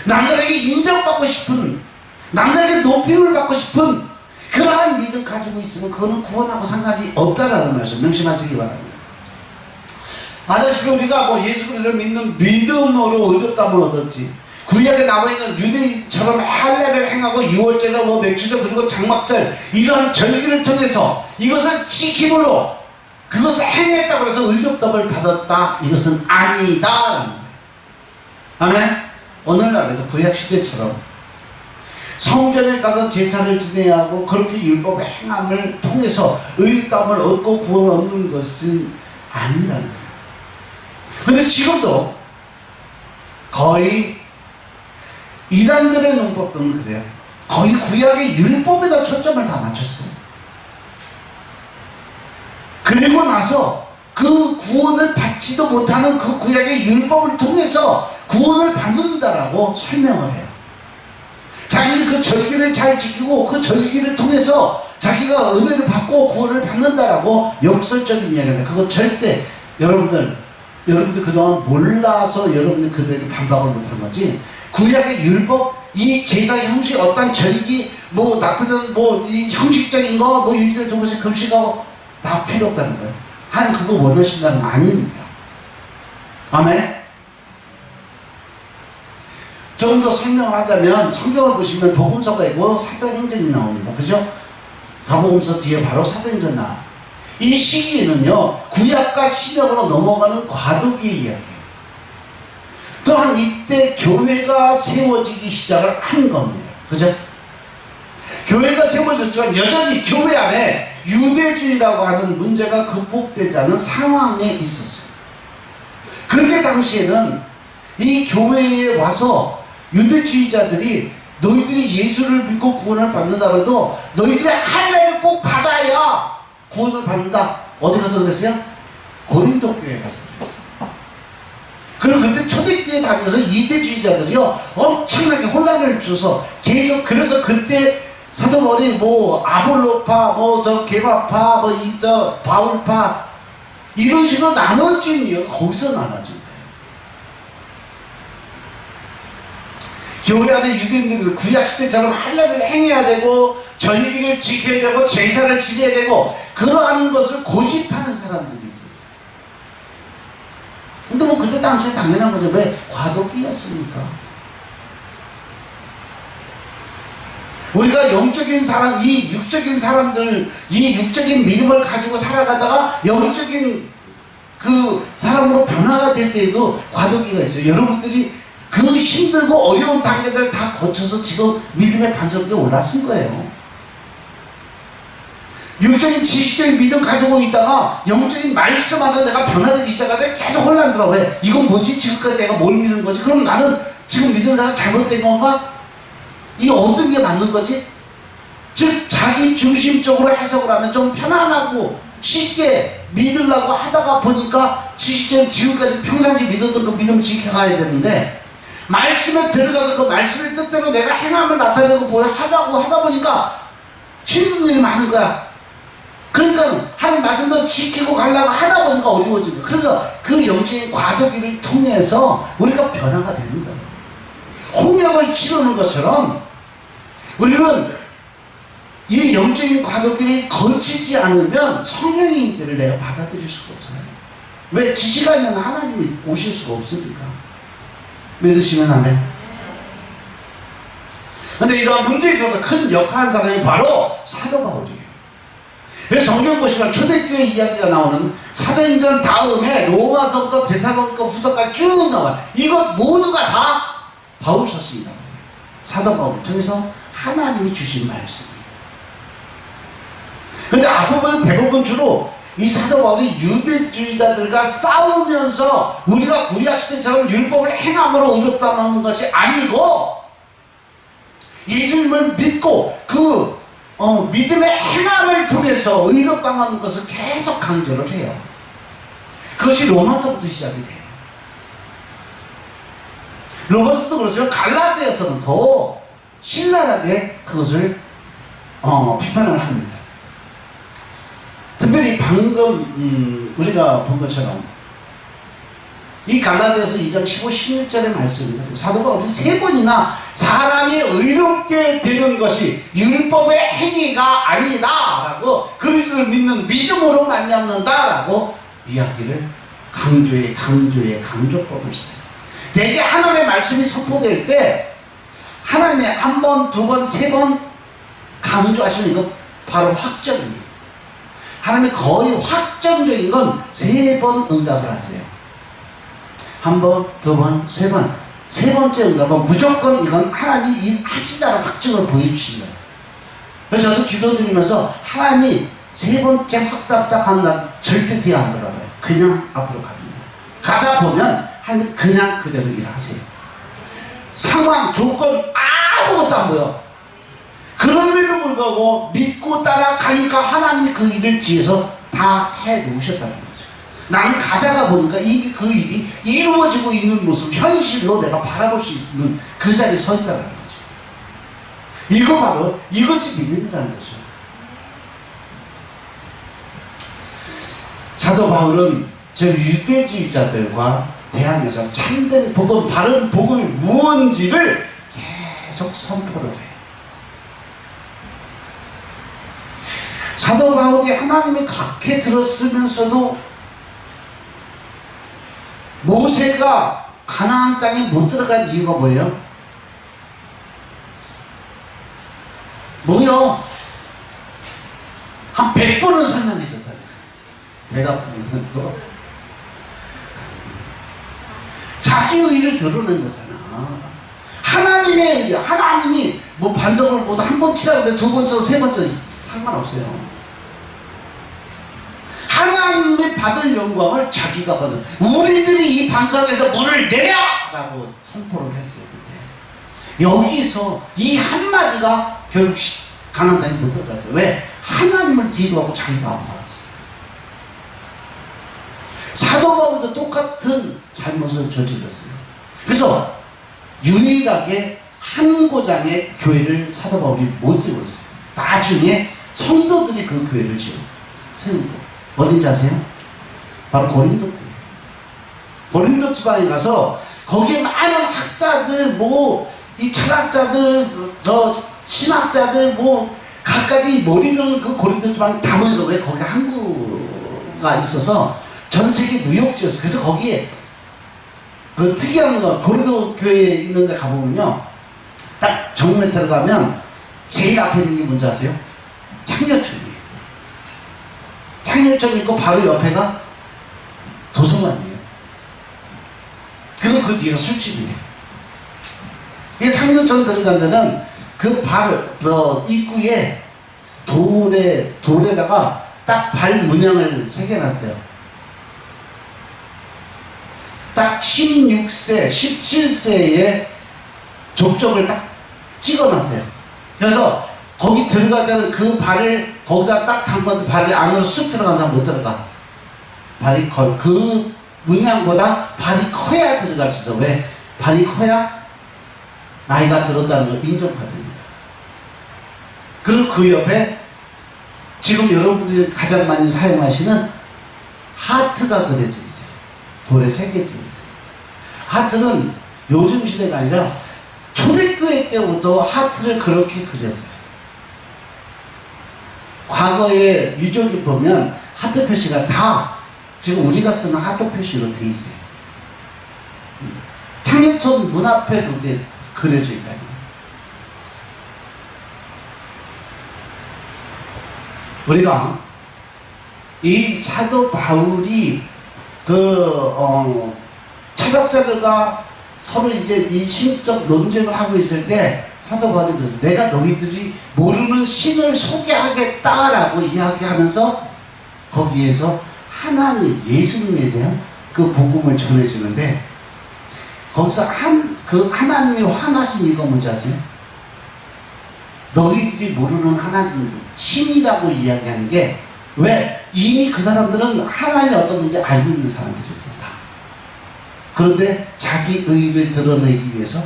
남들에게 인정받고 싶은, 남들에게 높임을 받고 싶은 그러한 믿음 가지고 있으면 그거는 구원하고 상관이 없다라는 말씀 명심하시기 바랍니다. 아다시피 우리가 뭐 예수 그리스도를 믿는 믿음으로 의롭다함을 얻었지, 구약에 남아있는 유대인처럼 할례를 행하고 유월절이나 뭐 맥주절 그리고 장막절 이러한 절기를 통해서 이것을 지킴으로 그것을 행했다고 해서 의롭다함을 받았다, 이것은 아니다라는 거예요. 아멘. 오늘날에도 구약시대처럼 성전에 가서 제사를 지내야 하고 그렇게 율법의 행함을 통해서 의롭다함을 얻고 구원을 얻는 것은 아니라는 거예요. 그런데 지금도 거의 이단들의 논법들은 그래요. 거의 구약의 율법에다 초점을 다 맞췄어요. 그리고 나서 그 구원을 받지도 못하는 그 구약의 율법을 통해서 구원을 받는다라고 설명을 해요. 자기는 그 절기를 잘 지키고 그 절기를 통해서 자기가 은혜를 받고 구원을 받는다라고 역설적인 이야기입니다. 그거 절대 여러분들 그동안 몰라서 여러분들 그들에게 반박을 못한 거지, 구약의 율법, 이 제사 형식, 어떤 절기, 뭐 나타나는 뭐 이 형식적인 거, 뭐 일주일에 2번씩 금식하고 다 필요 없다는 거예요. 하나님 그거 원하신다는 거 아닙니다. 아멘. 좀 더 설명을 하자면 성경을 보시면 복음서가 있고 사도행전이 나옵니다. 그죠? 사복음서 뒤에 바로 사도행전 나와요. 이 시기에는요, 구약과 신약으로 넘어가는 과도기의 이야기예요. 또한 이때 교회가 세워지기 시작을 한 겁니다. 그죠? 교회가 세워졌지만 여전히 교회 안에 유대주의라고 하는 문제가 극복되지 않은 상황에 있었어요. 그때 당시에는 이 교회에 와서 유대주의자들이 너희들이 예수를 믿고 구원을 받는다고 너희들이 할례를 꼭 받아야 구원을 받는다. 어디 가서 그랬어요? 고린도 교회에 가서 그랬어요. 그리고 그때 초대교회 다니면서 이대주의자들이요 엄청나게 혼란을 줘서 계속, 그래서 그때 사도 바울이 뭐 아볼로파, 뭐 저 게바파, 뭐 이 저 바울파 이런 식으로 나눠진 이유가 거기서 나눠진 거예요. 교회 안에 유대인들이 구약시대처럼 할례를 행해야 되고 절기를 지켜야 되고 제사를 지내야 되고 그러한 것을 고집하는 사람들이 있었어요. 근데 뭐 그때 당시에 당연한 거죠. 왜? 과도기였으니까. 우리가 영적인 사람, 이 육적인 사람들, 이 육적인 믿음을 가지고 살아가다가 영적인 그 사람으로 변화가 될 때에도 과도기가 있어요. 여러분들이 그 힘들고 어려운 단계들을 다 거쳐서 지금 믿음의 반석 위에 올랐을 거예요. 육적인 지식적인 믿음 가지고 있다가 영적인 말씀하자 내가 변화되기 시작하다 계속 혼란 들어. 왜? 이건 뭐지? 지금까지 내가 뭘 믿는 거지? 그럼 나는 지금 믿는 사람 잘못된 건가? 이 어떤 게 맞는 거지? 즉 자기 중심적으로 해석을 하면 좀 편안하고 쉽게 믿으려고 하다가 보니까 지식적인 지금까지 평상시 믿었던 그 믿음을 지켜가야 되는데 말씀에 들어가서 그 말씀의 뜻대로 내가 행함을 나타내고 하려고 하다 보니까 힘든 일이 많은 거야. 그러니까 하나님 말씀도 지키고 가려고 하다 보니까 어려워진 거야. 그래서 그 영적인 과도기를 통해서 우리가 변화가 되는 거야. 홍역을 치르는 것처럼 우리는 이 영적인 과도기를 거치지 않으면 성령의 임재를 내가 받아들일 수가 없어요. 왜? 지시가 있는 하나님이 오실 수가 없으니까. 믿으시면 아멘. 근데 이러한 문제에 있어서 큰 역할한 사람이 바로 사도 바울이에요. 그래서 성경 보시면 초대교회 이야기가 나오는 사도행전 다음에 로마서부터 데살로니가 후서까지 쭉 나와요. 이것 모두가 다 바울 서신이다. 사도 바울 통해서 하나님이 주신 말씀이에요. 근데 앞부분은 대부분 주로 이 사도 바울이 유대주의자들과 싸우면서 우리가 구약시대처럼 율법을 행함으로 의롭다는 것이 아니고 예수님을 믿고 그 믿음의 행함을 통해서 의롭다는 것을 계속 강조를 해요. 그것이 로마서부터 시작이 돼요. 로마서도 그렇지만 갈라디아서는 더 신랄하게 그것을 비판을 합니다. 특별히 방금 우리가 본 것처럼 이 갈라디아서 2장 15, 16절의 말씀입니다. 사도 바울이 3번이나 사람이 의롭게 되는 것이 율법의 행위가 아니다 라고 그리스도를 믿는 믿음으로 말미암는다 라고 이야기를 강조법을 써요. 대개 하나님의 말씀이 선포될 때 하나님이 한 번, 두 번, 세 번 강조하시면 이거 바로 확정이에요. 하나님이 거의 확정적인 건 3번 응답을 하세요. 한 번, 두 번, 세 번. 세 번째 응답은 무조건 이건 하나님이 하시다는 확증을 보여주신 거예요. 그래서 저도 기도드리면서 하나님이 3번째 확답 하는 날 절대 뒤에 안 돌아가요. 그냥 앞으로 갑니다. 가다 보면 하나님 그냥 그대로 일하세요. 상황, 조건 아무것도 안 보여. 그럼에도 불구하고 믿고 따라가니까 하나님이 그 일을 뒤에서 다 해놓으셨다는 거죠. 나는 가다가 보니까 이미 그 일이 이루어지고 있는 모습, 현실로 내가 바라볼 수 있는 그 자리에 서 있다는 거죠. 이거 바로 이것이 믿음이라는 거죠. 사도 바울은 저 유대주의자들과 대항해서 참된 복음, 바른 복음이 무언지를 계속 선포를 해요. 사도 바울이 하나님의 각해 들었으면서도 모세가 가나안 땅에 못 들어간 이유가 뭐예요? 뭐요? 한 100번은 설명해줬다는 거예요. 대답은 또 자기 의를 드러낸 거잖아. 하나님의 의, 하나님이 뭐 반성을 못 한 번 치라고 했는데 두 번 쳐, 세 번 쳐, 상관없어요. 하나님이 받을 영광을 자기가 받은, 우리들이 이 반석에서 물을 내려! 라고 선포를 했어요. 그때. 여기서 이 한마디가 결국 가나안 땅에 못 들어갔어요. 왜? 하나님을 뒤로 하고 자기가 앞으로 왔어요. 사도 바울도 똑같은 잘못을 저질렀어요. 그래서 유일하게 한 고장의 교회를 사도 바울이 못 세웠어요. 나중에 성도들이 그 교회를 세운 거예요. 어딘지 아세요? 바로 고린도 교회. 고린도 지방에 가서 거기에 많은 학자들, 이 철학자들, 저 신학자들, 각가지 머리들 그 고린도 지방에 다 모여서, 왜 거기 항구가 있어서 전 세계 무역지였어요. 그래서 거기에 그 특이한 거, 고린도 교회에 있는 데 가보면요, 딱 정문에 들어가면 제일 앞에 있는 게 뭔지 아세요? 창녀촌이에요. 창녀촌 있고 바로 옆에가 도서관이에요. 그리고 그 뒤가 술집이에요. 이 창녀촌 들어간 데는 그 입구에 돌에다가 딱 발 문양을 새겨놨어요. 딱 16세, 17세의 족적을 딱 찍어놨어요. 그래서 거기 들어갈 때는 그 발을 거기다 딱 담궈서 발이 안으로 쑥 들어간 사람 못 들어가. 발이 그 문양보다 발이 커야 들어갈 수 있어. 왜? 발이 커야 나이가 들었다는 걸 인정받습니다. 그리고 그 옆에 지금 여러분들이 가장 많이 사용하시는 하트가 그려져 있어요. 돌에 새겨져 있어요. 하트는 요즘 시대가 아니라 초대교회 때부터 하트를 그렇게 그렸어요. 과거에 유적을 보면 하트 표시가 다 지금 우리가 쓰는 하트 표시로 돼 있어요. 창립촌 문 앞에 그게 그려져 있다니. 우리가 이 사도 바울이 철학자들과 서로 이제 이 심적 논쟁을 하고 있을 때 사도 바울이 그래서 내가 너희들이 모르는 신을 소개하겠다라고 이야기하면서 거기에서 하나님 예수님에 대한 그 복음을 전해주는데 거기서 그 하나님이 화나신 이유가 뭔지 아세요? 너희들이 모르는 하나님 신이라고 이야기하는 게 왜? 이미 그 사람들은 하나님이 어떤 건지 알고 있는 사람들이었습니다. 그런데 자기 의의를 드러내기 위해서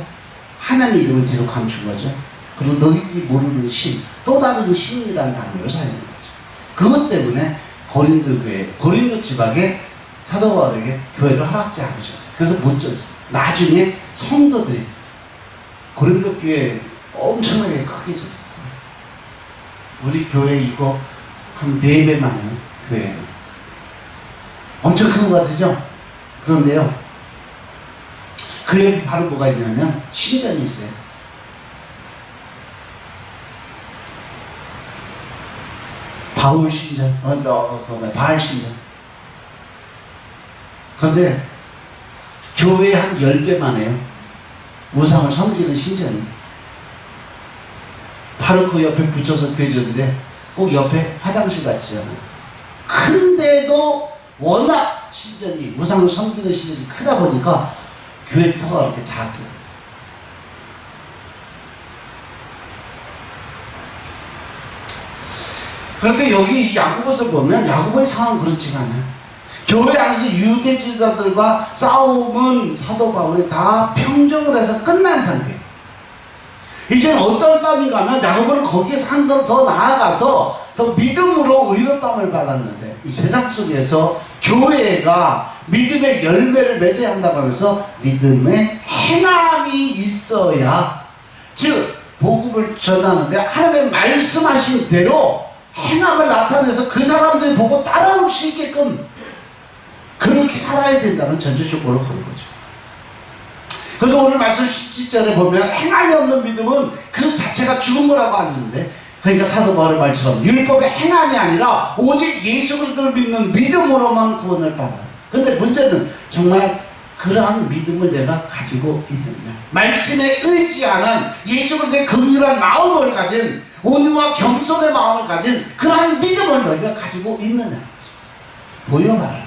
하나님의 이름을 뒤로 감춘 거죠. 그리고 너희들이 모르는 신, 또 다른 신이라는 단어를 사용한 거죠. 그것 때문에 고린도 교회, 고린도 지방에 사도 바울에게 교회를 허락지 않으셨어요. 그래서 못 졌어요. 나중에 성도들이 고린도 교회 엄청나게 크게 졌어요. 우리 교회 이거 한 4배만 해요. 교회는 엄청 큰 것 같으죠? 그런데요, 그 옆에 바로 뭐가 있냐면 신전이 있어요. 바울 신전, 바알 신전. 그런데 교회 한 10배만 해요. 우상을 섬기는 신전이. 바로 그 옆에 붙여서 교회 지었는데 꼭 옆에 화장실 같이 지어놨어요. 큰데도 워낙 신전이, 우상을 섬기는 신전이 크다 보니까 교회 터가 이렇게 작아요. 그런데 여기 이 야고보서 보면 야고보의 상황은 그렇지가 않아요. 교회 안에서 유대주의자들과 싸움은 사도 바울이 다 평정을 해서 끝난 상태예요. 이제는 어떤 싸움인가 하면 야고보는 거기에서 한 점 더 나아가서 더 믿음으로 의롭다함을 받았는데 이 세상 속에서 교회가 믿음의 열매를 맺어야 한다고 하면서 믿음의 행함이 있어야, 즉 복음을 전하는데 하나님의 말씀하신 대로 행함을 나타내서 그 사람들이 보고 따라올 수 있게끔 그렇게 살아야 된다는 전제 조건을 거는 거죠. 그래서 오늘 말씀 17절에 보면 행함이 없는 믿음은 그 자체가 죽은 거라고 하는데, 그러니까 사도 바울의 말처럼 율법의 행함이 아니라 오직 예수 그리스도를 믿는 믿음으로만 구원을 받아요. 근데 문제는 정말 그러한 믿음을 내가 가지고 있느냐, 말씀에 의지하는 예수 그리스도의 긍휼한 마음을 가진, 온유와 겸손의 마음을 가진 그러한 믿음을 너희가 가지고 있느냐, 보여 말하는.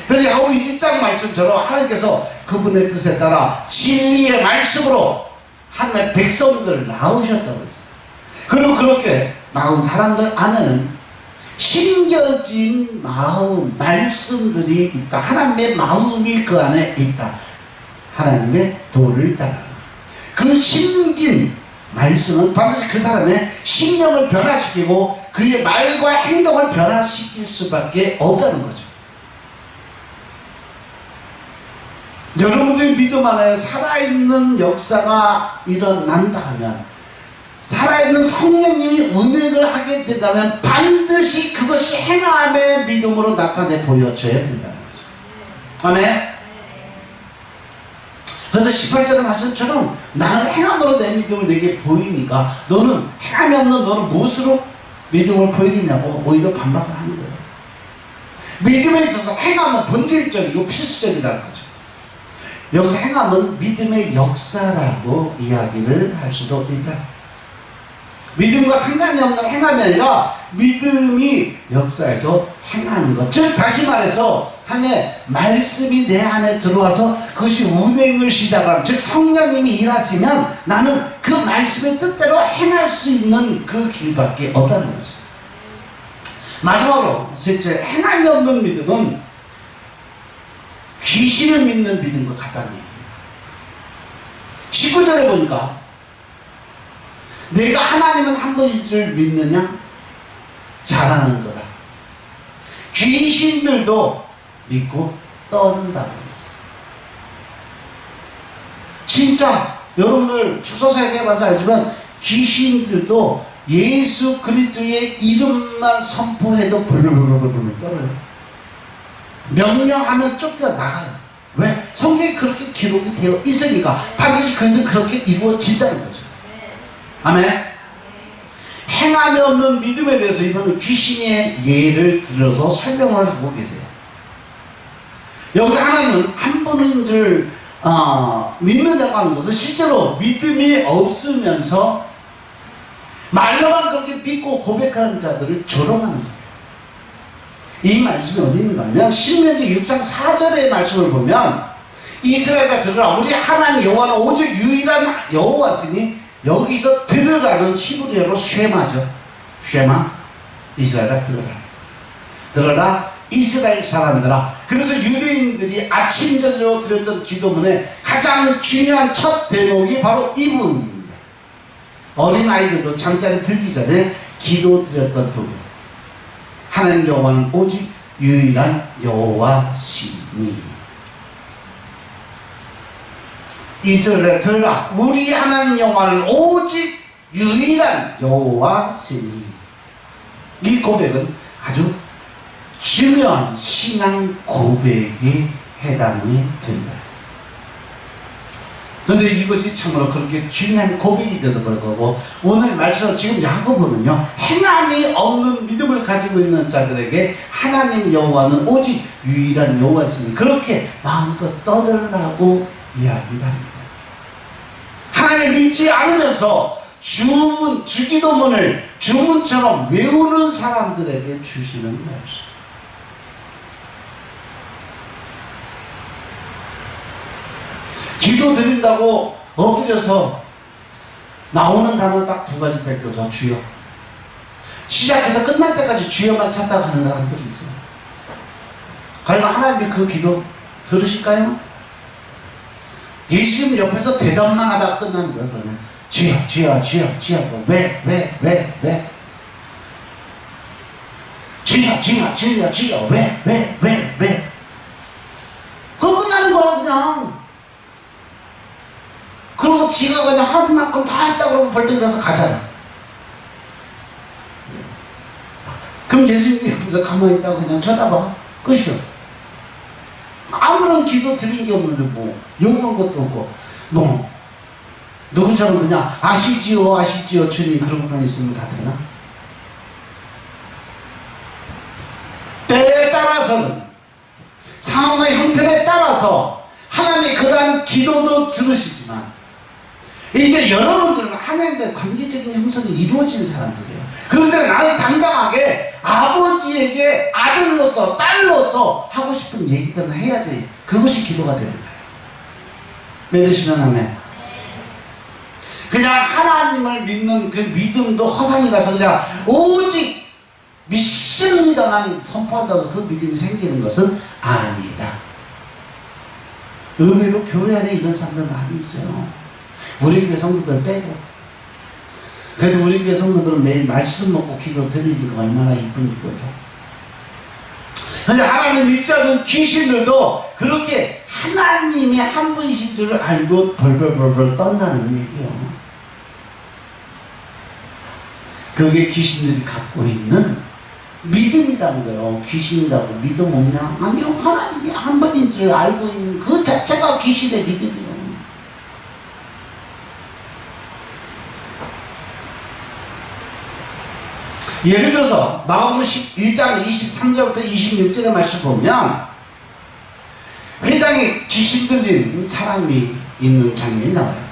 그래서 야고보 1장 말씀처럼 하나님께서 그분의 뜻에 따라 진리의 말씀으로 하나님의 백성들을 낳으셨다고 했어요. 그리고 그렇게 낳은 사람들 안에는 심겨진 마음, 말씀들이 있다. 하나님의 마음이 그 안에 있다. 하나님의 도를 따라 그 심긴 말씀은 반드시 그 사람의 심령을 변화시키고 그의 말과 행동을 변화시킬 수밖에 없다는 거죠. 여러분들의 믿음 안에 살아있는 역사가 일어난다 하면, 살아있는 성령님이 운행을 하게 된다면 반드시 그것이 행함의 믿음으로 나타내 보여져야 된다는 거죠. 아멘. 그래서 18절의 말씀처럼 나는 행함으로 내 믿음을 내게 보이니까 너는 행함이 없는 너는 무엇으로 믿음을 보이느냐고 오히려 반박을 하는 거예요. 믿음에 있어서 행함은 본질적이고 필수적이라는 거죠. 여기서 행함은 믿음의 역사라고 이야기를 할 수도 있다. 믿음과 상관이 없는 행함이 아니라 믿음이 역사에서 행하는 것. 즉 다시 말해서 하나님의 말씀이 내 안에 들어와서 그것이 운행을 시작하는, 즉 성령님이 일하시면 나는 그 말씀의 뜻대로 행할 수 있는 그 길밖에 없다는 거죠. 마지막으로 셋째, 행함이 없는 믿음은 귀신을 믿는 믿음과 같다는 얘기입니다. 19절에 보니까 내가 하나님은 한 분인 줄 믿느냐? 잘하는 거다. 귀신들도 믿고 떠는다고 했어요. 진짜 여러분들 추서사에 해봐서 알지만 귀신들도 예수 그리스도의 이름만 선포해도 벌벌벌벌 떨어요. 명령하면 쫓겨나가요. 왜? 성경에 그렇게 기록이 되어 있으니까 반드시 그들은 그렇게 이루어진다는 거죠. 아멘. 행함이 없는 믿음에 대해서 이번에 귀신의 예를 들어서 설명을 하고 계세요. 여기서 하나님은 한 분을 믿는다고 하는 것은 실제로 믿음이 없으면서 말로만 그렇게 믿고 고백하는 자들을 조롱하는 거예요. 이 말씀이 어디 있는가 하면 신명기 6장 4절의 말씀을 보면 이스라엘과 들으라 우리 하나님 여호와는 오직 유일한 여호와시니 여기서 들으라는 히브리어로 쉐마죠. 쉐마. 이스라엘아 들으라. 들으라 이스라엘 사람들아. 그래서 유대인들이 아침 저녁으로 드렸던 기도문에 가장 중요한 첫 대목이 바로 이 부분입니다. 어린아이들도 잠자리 들기 전에 기도 드렸던 부분. 하나님 여호와는 오직 유일한 여호와시니. 이스라엘 들으라 우리 하나님 여호와는 오직 유일한 여호와시니. 이 고백은 아주 중요한 신앙 고백에 해당이 된다. 그런데 이것이 참으로 그렇게 중요한 고백이 되도 불구하고 오늘 말씀 지금 야고보는요 행함이 없는 믿음을 가지고 있는 자들에게 하나님 여호와는 오직 유일한 여호와시니 그렇게 마음껏 떠들라고 이야기를 합니다. 하나님을 믿지 않으면서 주문, 주기도문을 주문처럼 외우는 사람들에게 주시는 말씀. 기도 드린다고 엎드려서 나오는 단어 딱 두 가지 밖에 없어. 주여. 시작해서 끝날 때까지 주여만 찾다가 가는 사람들이 있어요. 과연 하나님이 그 기도 들으실까요? 예수님 옆에서 대답만 하다가 끝나는 거예요. 그러면 주여 주여 주여 주여 왜 주여 주여 주여 주여 왜 그거 끝나는 거야 그냥. 그리고 지가 그냥 한 만큼 다 했다 그러면 벌떡 일어나서 가잖아. 그럼 예수님이 옆에서 가만히 있다가 그냥 쳐다봐. 끝이요. 아무런 기도 드린 게 없는데 뭐 욕먹은 것도 없고 뭐 누구처럼 그냥 아시지요 아시지요 주님 그러고만 있으면 다 되나? 때에 따라서는 상황과 형편에 따라서 하나님의 그러한 기도도 들으시지만 이제 여러분들은 하나님과의 관계적인 형성이 이루어진 사람들이에요. 그런데 나는 당당하게 아버지에게 아들로서 딸로서 하고 싶은 얘기들은 해야 돼. 그것이 기도가 되는 거예요. 믿으시면 아멘. 그냥 하나님을 믿는 그 믿음도 허상이라서 그냥 오직 믿습니다만 선포한다고 해서 그 믿음이 생기는 것은 아니다. 의외로 교회 안에 이런 사람들 많이 있어요. 우리 교회 성도들 빼고. 그래도 우리 교회 성도들은 매일 말씀 먹고 기도 드리니까 얼마나 이쁜지 보죠. 근데 하나님 믿지 않는 귀신들도 그렇게 하나님이 한 분이신 줄 알고 벌벌벌벌 떤다는 얘기예요. 그게 귀신들이 갖고 있는 믿음이라는 거예요. 귀신이라고 믿음 없냐? 아니요. 하나님이 한 분인 줄 알고 있는 그 자체가 귀신의 믿음이에요. 예를 들어서 마가복음 1장 23절부터 26절의 말씀 보면 회당에 귀신 들린 사람이 있는 장면이 나와요.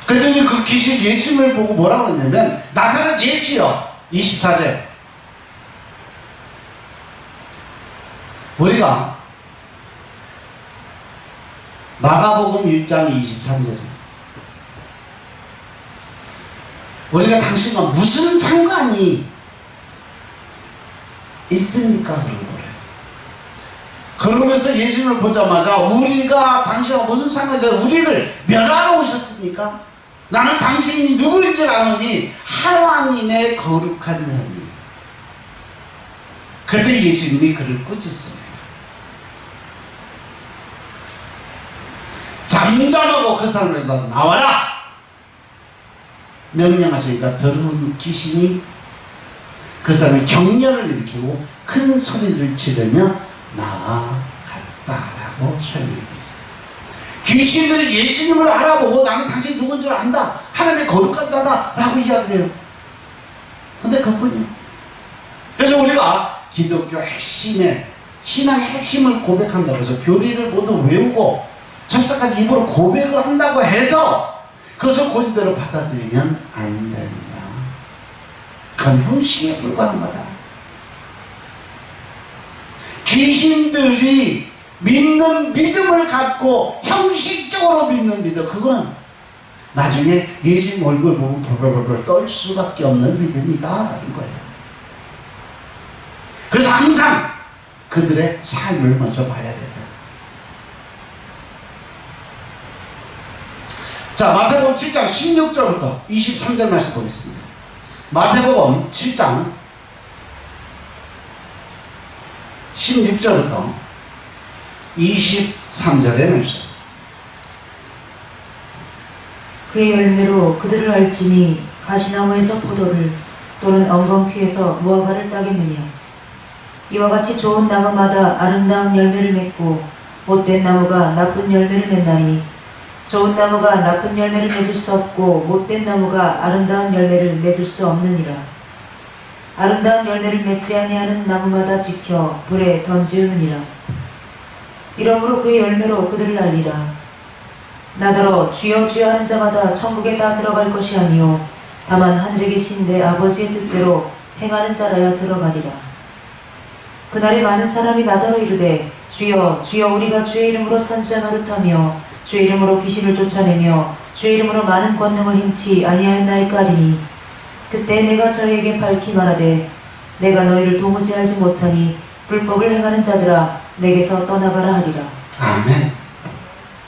그랬더니 그 귀신 예수님을 보고 뭐라고 했냐면 나사렛 예수여 24절. 우리가 마가복음 1장 23절 우리가 당신과 무슨 상관이 있습니까? 그런 거래요. 그러면서 예수님을 보자마자 우리가 당신과 무슨 상관이 있어요? 우리를 멸하러 오셨습니까? 나는 당신이 누구인 줄 아노니 하나님의 거룩한 자니. 그때 예수님이 그를 꾸짖습니다. 잠잠하고 그 사람에서 나와라 명령하시니까 더러운 귀신이 그 사람의 경련을 일으키고 큰 소리를 지르며 나아갔다라고 설명되어 있어요. 귀신들이 예수님을 알아보고 나는 당신이 누군 줄 안다, 하나님의 거룩한 자다 라고 이야기해요. 근데 그뿐이에요. 그래서 우리가 기독교 핵심의 신앙의 핵심을 고백한다고 해서 교리를 모두 외우고 철석까지 입으로 고백을 한다고 해서 그것을 고지대로 받아들이면 안 된다. 그건 형식에 불과한 거다. 귀신들이 믿는 믿음을 갖고 형식적으로 믿는 믿음, 그거는 나중에 예수님 얼굴 보고 벌벌벌 떨 수밖에 없는 믿음이다라는 거예요. 그래서 항상 그들의 삶을 먼저 봐야 된다. 자, 마태복음 7장 16절부터 23절 말씀 보겠습니다. 마태복음 7장 16절부터 23절의 말씀. 그의 열매로 그들을 알지니 가시나무에서 포도를 또는 엉겅퀴에서 무화과를 따겠느냐. 이와 같이 좋은 나무마다 아름다운 열매를 맺고 못된 나무가 나쁜 열매를 맺나니 좋은 나무가 나쁜 열매를 맺을 수 없고 못된 나무가 아름다운 열매를 맺을 수 없느니라. 아름다운 열매를 맺지 아니하는 나무마다 지켜 불에 던지우느니라. 이러므로 그의 열매로 그들을 알리라. 나더러 주여 주여 하는 자마다 천국에 다 들어갈 것이 아니요 다만 하늘에 계신 내 아버지의 뜻대로 행하는 자라야 들어가리라. 그날에 많은 사람이 나더러 이르되 주여 주여 우리가 주의 이름으로 선지자 노릇하며 주의 이름으로 귀신을 쫓아내며 주의 이름으로 많은 권능을 행치 아니하였나이까 하리니 그때 내가 저희에게 밝히 말하되 내가 너희를 도무지 알지 못하니 불법을 행하는 자들아 내게서 떠나가라 하리라. 아멘.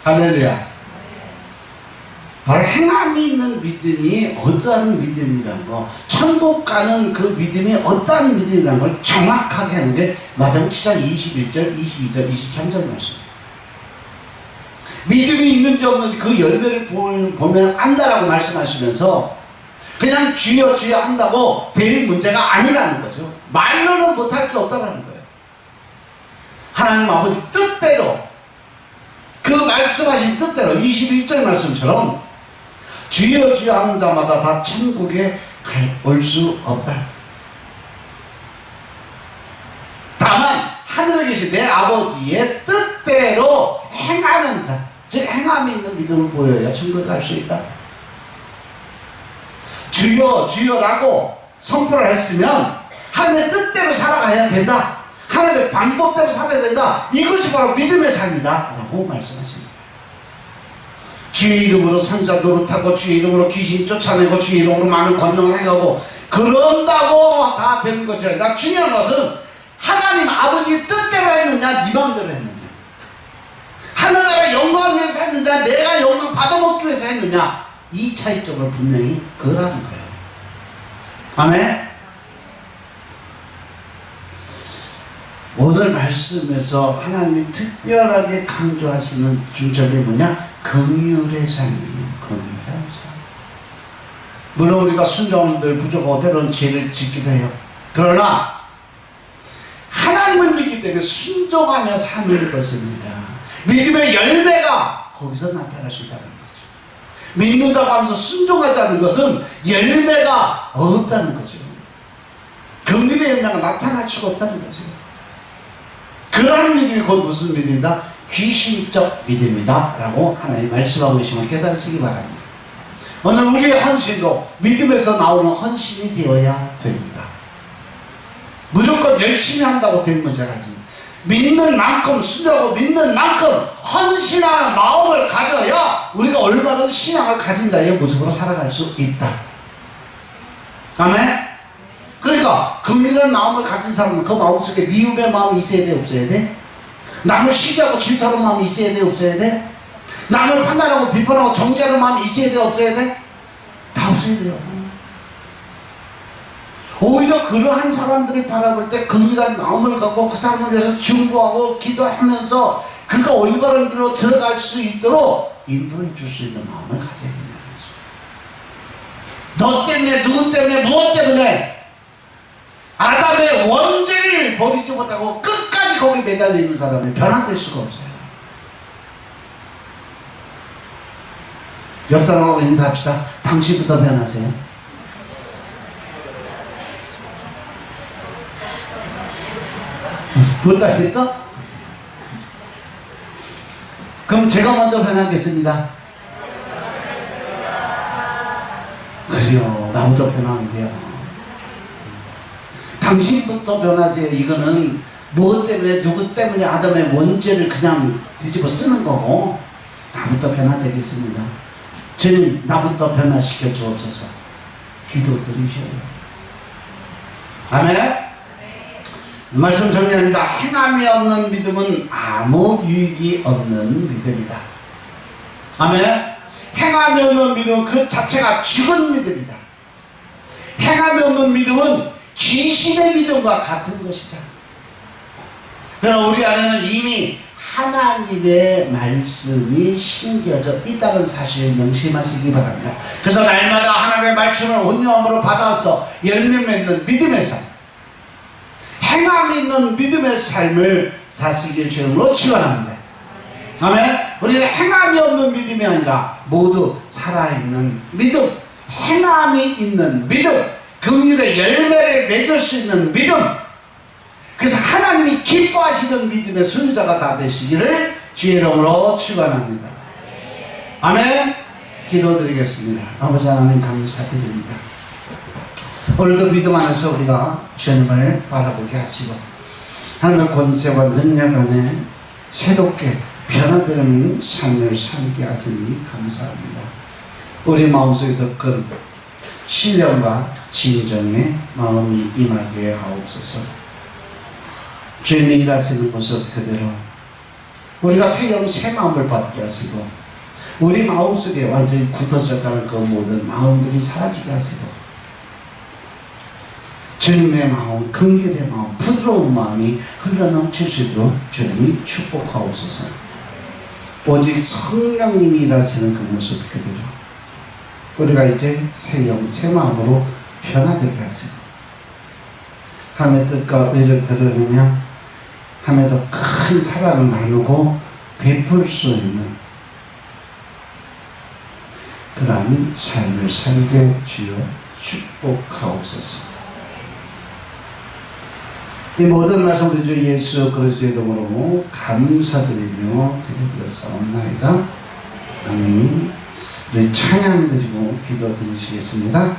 할렐루야. 바로 행함이 있는 믿음이 어떠한 믿음이라는 거, 천국 가는 그 믿음이 어떠한 믿음이라는 걸 정확하게 하는 게 마태복음 7장 21절, 22절, 23절 말씀. 믿음이 있는지 없는지 그 열매를 보면 안다라고 말씀하시면서 그냥 주여 주여 한다고 될 문제가 아니라는 거죠. 말로는 못할 게 없다는 거예요. 하나님 아버지 뜻대로, 그 말씀하신 뜻대로 21절 말씀처럼 주여 주여 하는 자마다 다 천국에 올 수 없다. 다만 하늘에 계신 내 아버지의 뜻대로 행하는 자, 즉 행함이 있는 믿음을 보여야 천국에 갈 수 있다. 주여 주여라고 선포를 했으면 하나님의 뜻대로 살아가야 된다. 하나님의 방법대로 살아야 된다. 이것이 바로 믿음의 삶이다 라고 말씀하십니다. 주의 이름으로 선자 노릇하고 주의 이름으로 귀신 쫓아내고 주의 이름으로 많은 권능을 행하고 그런다고 다 되는 것이 아니라 중요한 것은 하나님 아버지의 뜻대로 했느냐 네 맘대로 했느냐, 하늘나라 영광을 위해서 했느냐 내가 영광 받아먹기 위해서 했느냐, 이 차이점을 분명히 그거라는 거예요. 아멘. 오늘 말씀에서 하나님이 특별하게 강조하시는 중점이 뭐냐? 긍휼의 삶이에요. 긍휼의 삶. 물론 우리가 순종하는 늘 부족하고 때로는 죄를 짓기도 해요. 그러나 하나님을 믿기 때문에 순종하며 사는 것입니다. 믿음의 열매가 거기서 나타날 수 있다는 거죠. 믿는다고 하면서 순종하지 않는 것은 열매가 없다는 거죠. 긍휼의 열매가 나타날 수가 없다는 거죠. 그러한 믿음이 곧 무슨 믿음이다? 귀신적 믿음이다 라고 하나님 말씀하고 계시면 깨달으시기 바랍니다. 오늘 우리의 헌신도 믿음에서 나오는 헌신이 되어야 됩니다. 무조건 열심히 한다고 되는 문제가 아닙니다. 믿는 만큼 순종하고 믿는 만큼 헌신하는 마음을 가져야 우리가 올바른 신앙을 가진 자의 모습으로 살아갈 수 있다. 아멘? 그러니까 긍휼한 마음을 가진 사람은 그 마음속에 미움의 마음이 있어야 돼, 없어야 돼? 남을 시기하고 질투하는 마음이 있어야 돼, 없어야 돼? 남을 판단하고 비판하고 정죄하는 마음이 있어야 돼, 없어야 돼? 다 없어야 돼요. 오히려 그러한 사람들을 바라볼 때 긍휼한 마음을 갖고 그 사람을 위해서 중보하고 기도하면서 그가 올바른 길로 들어갈 수 있도록 인도해 줄 수 있는 마음을 가져야 된다는 거죠. 너 때문에, 누구 때문에, 무엇 때문에 아담의 원죄를 버리지 못하고 끝까지 거기 매달려 있는 사람이 변화될 수가 없어요. 옆 사람하고 인사합시다. 당신부터 변하세요. 못하겠어? 그럼 제가 먼저 변하겠습니다. 그래요. 나부터 변하면 돼요. 당신부터 변하세요. 이거는 무엇 때문에, 누구 때문에 아담의 원죄를 그냥 뒤집어 쓰는 거고, 나부터 변화되겠습니다. 주님, 나부터 변화시켜 주옵소서. 기도 드리셔요. 아멘. 말씀 정리합니다. 행함이 없는 믿음은 아무 유익이 없는 믿음이다. 아멘. 행함이 없는 믿음은 그 자체가 죽은 믿음이다. 행함이 없는 믿음은 귀신의 믿음과 같은 것이다. 그러나 우리 안에는 이미 하나님의 말씀이 심겨져 있다는 사실을 명심하시기 바랍니다. 그래서 날마다 하나님의 말씀을 온유함으로 받아서 열매 맺는 믿음의 삶, 행함 있는 믿음의 삶을 사시길 주님으로 축원합니다. 아멘. 우리는 행함이 없는 믿음이 아니라 모두 살아있는 믿음, 행함이 있는 믿음, 긍휼의 열매를 맺을 수 있는 믿음, 그래서 하나님이 기뻐하시는 믿음의 소유자가 다 되시기를 주의 이름으로 축원합니다. 아멘. 기도드리겠습니다. 아버지 하나님 감사드립니다. 오늘도 믿음 안에서 우리가 주님을 바라보게 하시고 하나님의 권세와 능력 안에 새롭게 변화되는 삶을 살게 하시니 감사합니다. 우리 마음속에 더 큰 신령과 진정의 마음이 임하게 하옵소서. 주님이 일하시는 모습 그대로 우리가 새 영 새 마음을 받게 하시고 우리 마음속에 완전히 굳어져가는 그 모든 마음들이 사라지게 하시고 주님의 마음, 긍휼의 마음, 부드러운 마음이 흘러넘칠 수 있도록 주님이 축복하옵소서. 오직 성령님이 일하시는 그 모습 그대로 우리가 이제 새 영 새 마음으로 변화되게 하시고 하나님의 뜻과 의를 드러내며 하나님의 더 큰 사랑을 나누고 베풀 수 있는 그러한 삶을 살게 주여 축복하옵소서. 이 모든 말씀들 주 예수 그리스도의 이름으로 감사드리며 기도드렸사옵나이다. 아멘. 우리 찬양 드리고 기도 드리시겠습니다.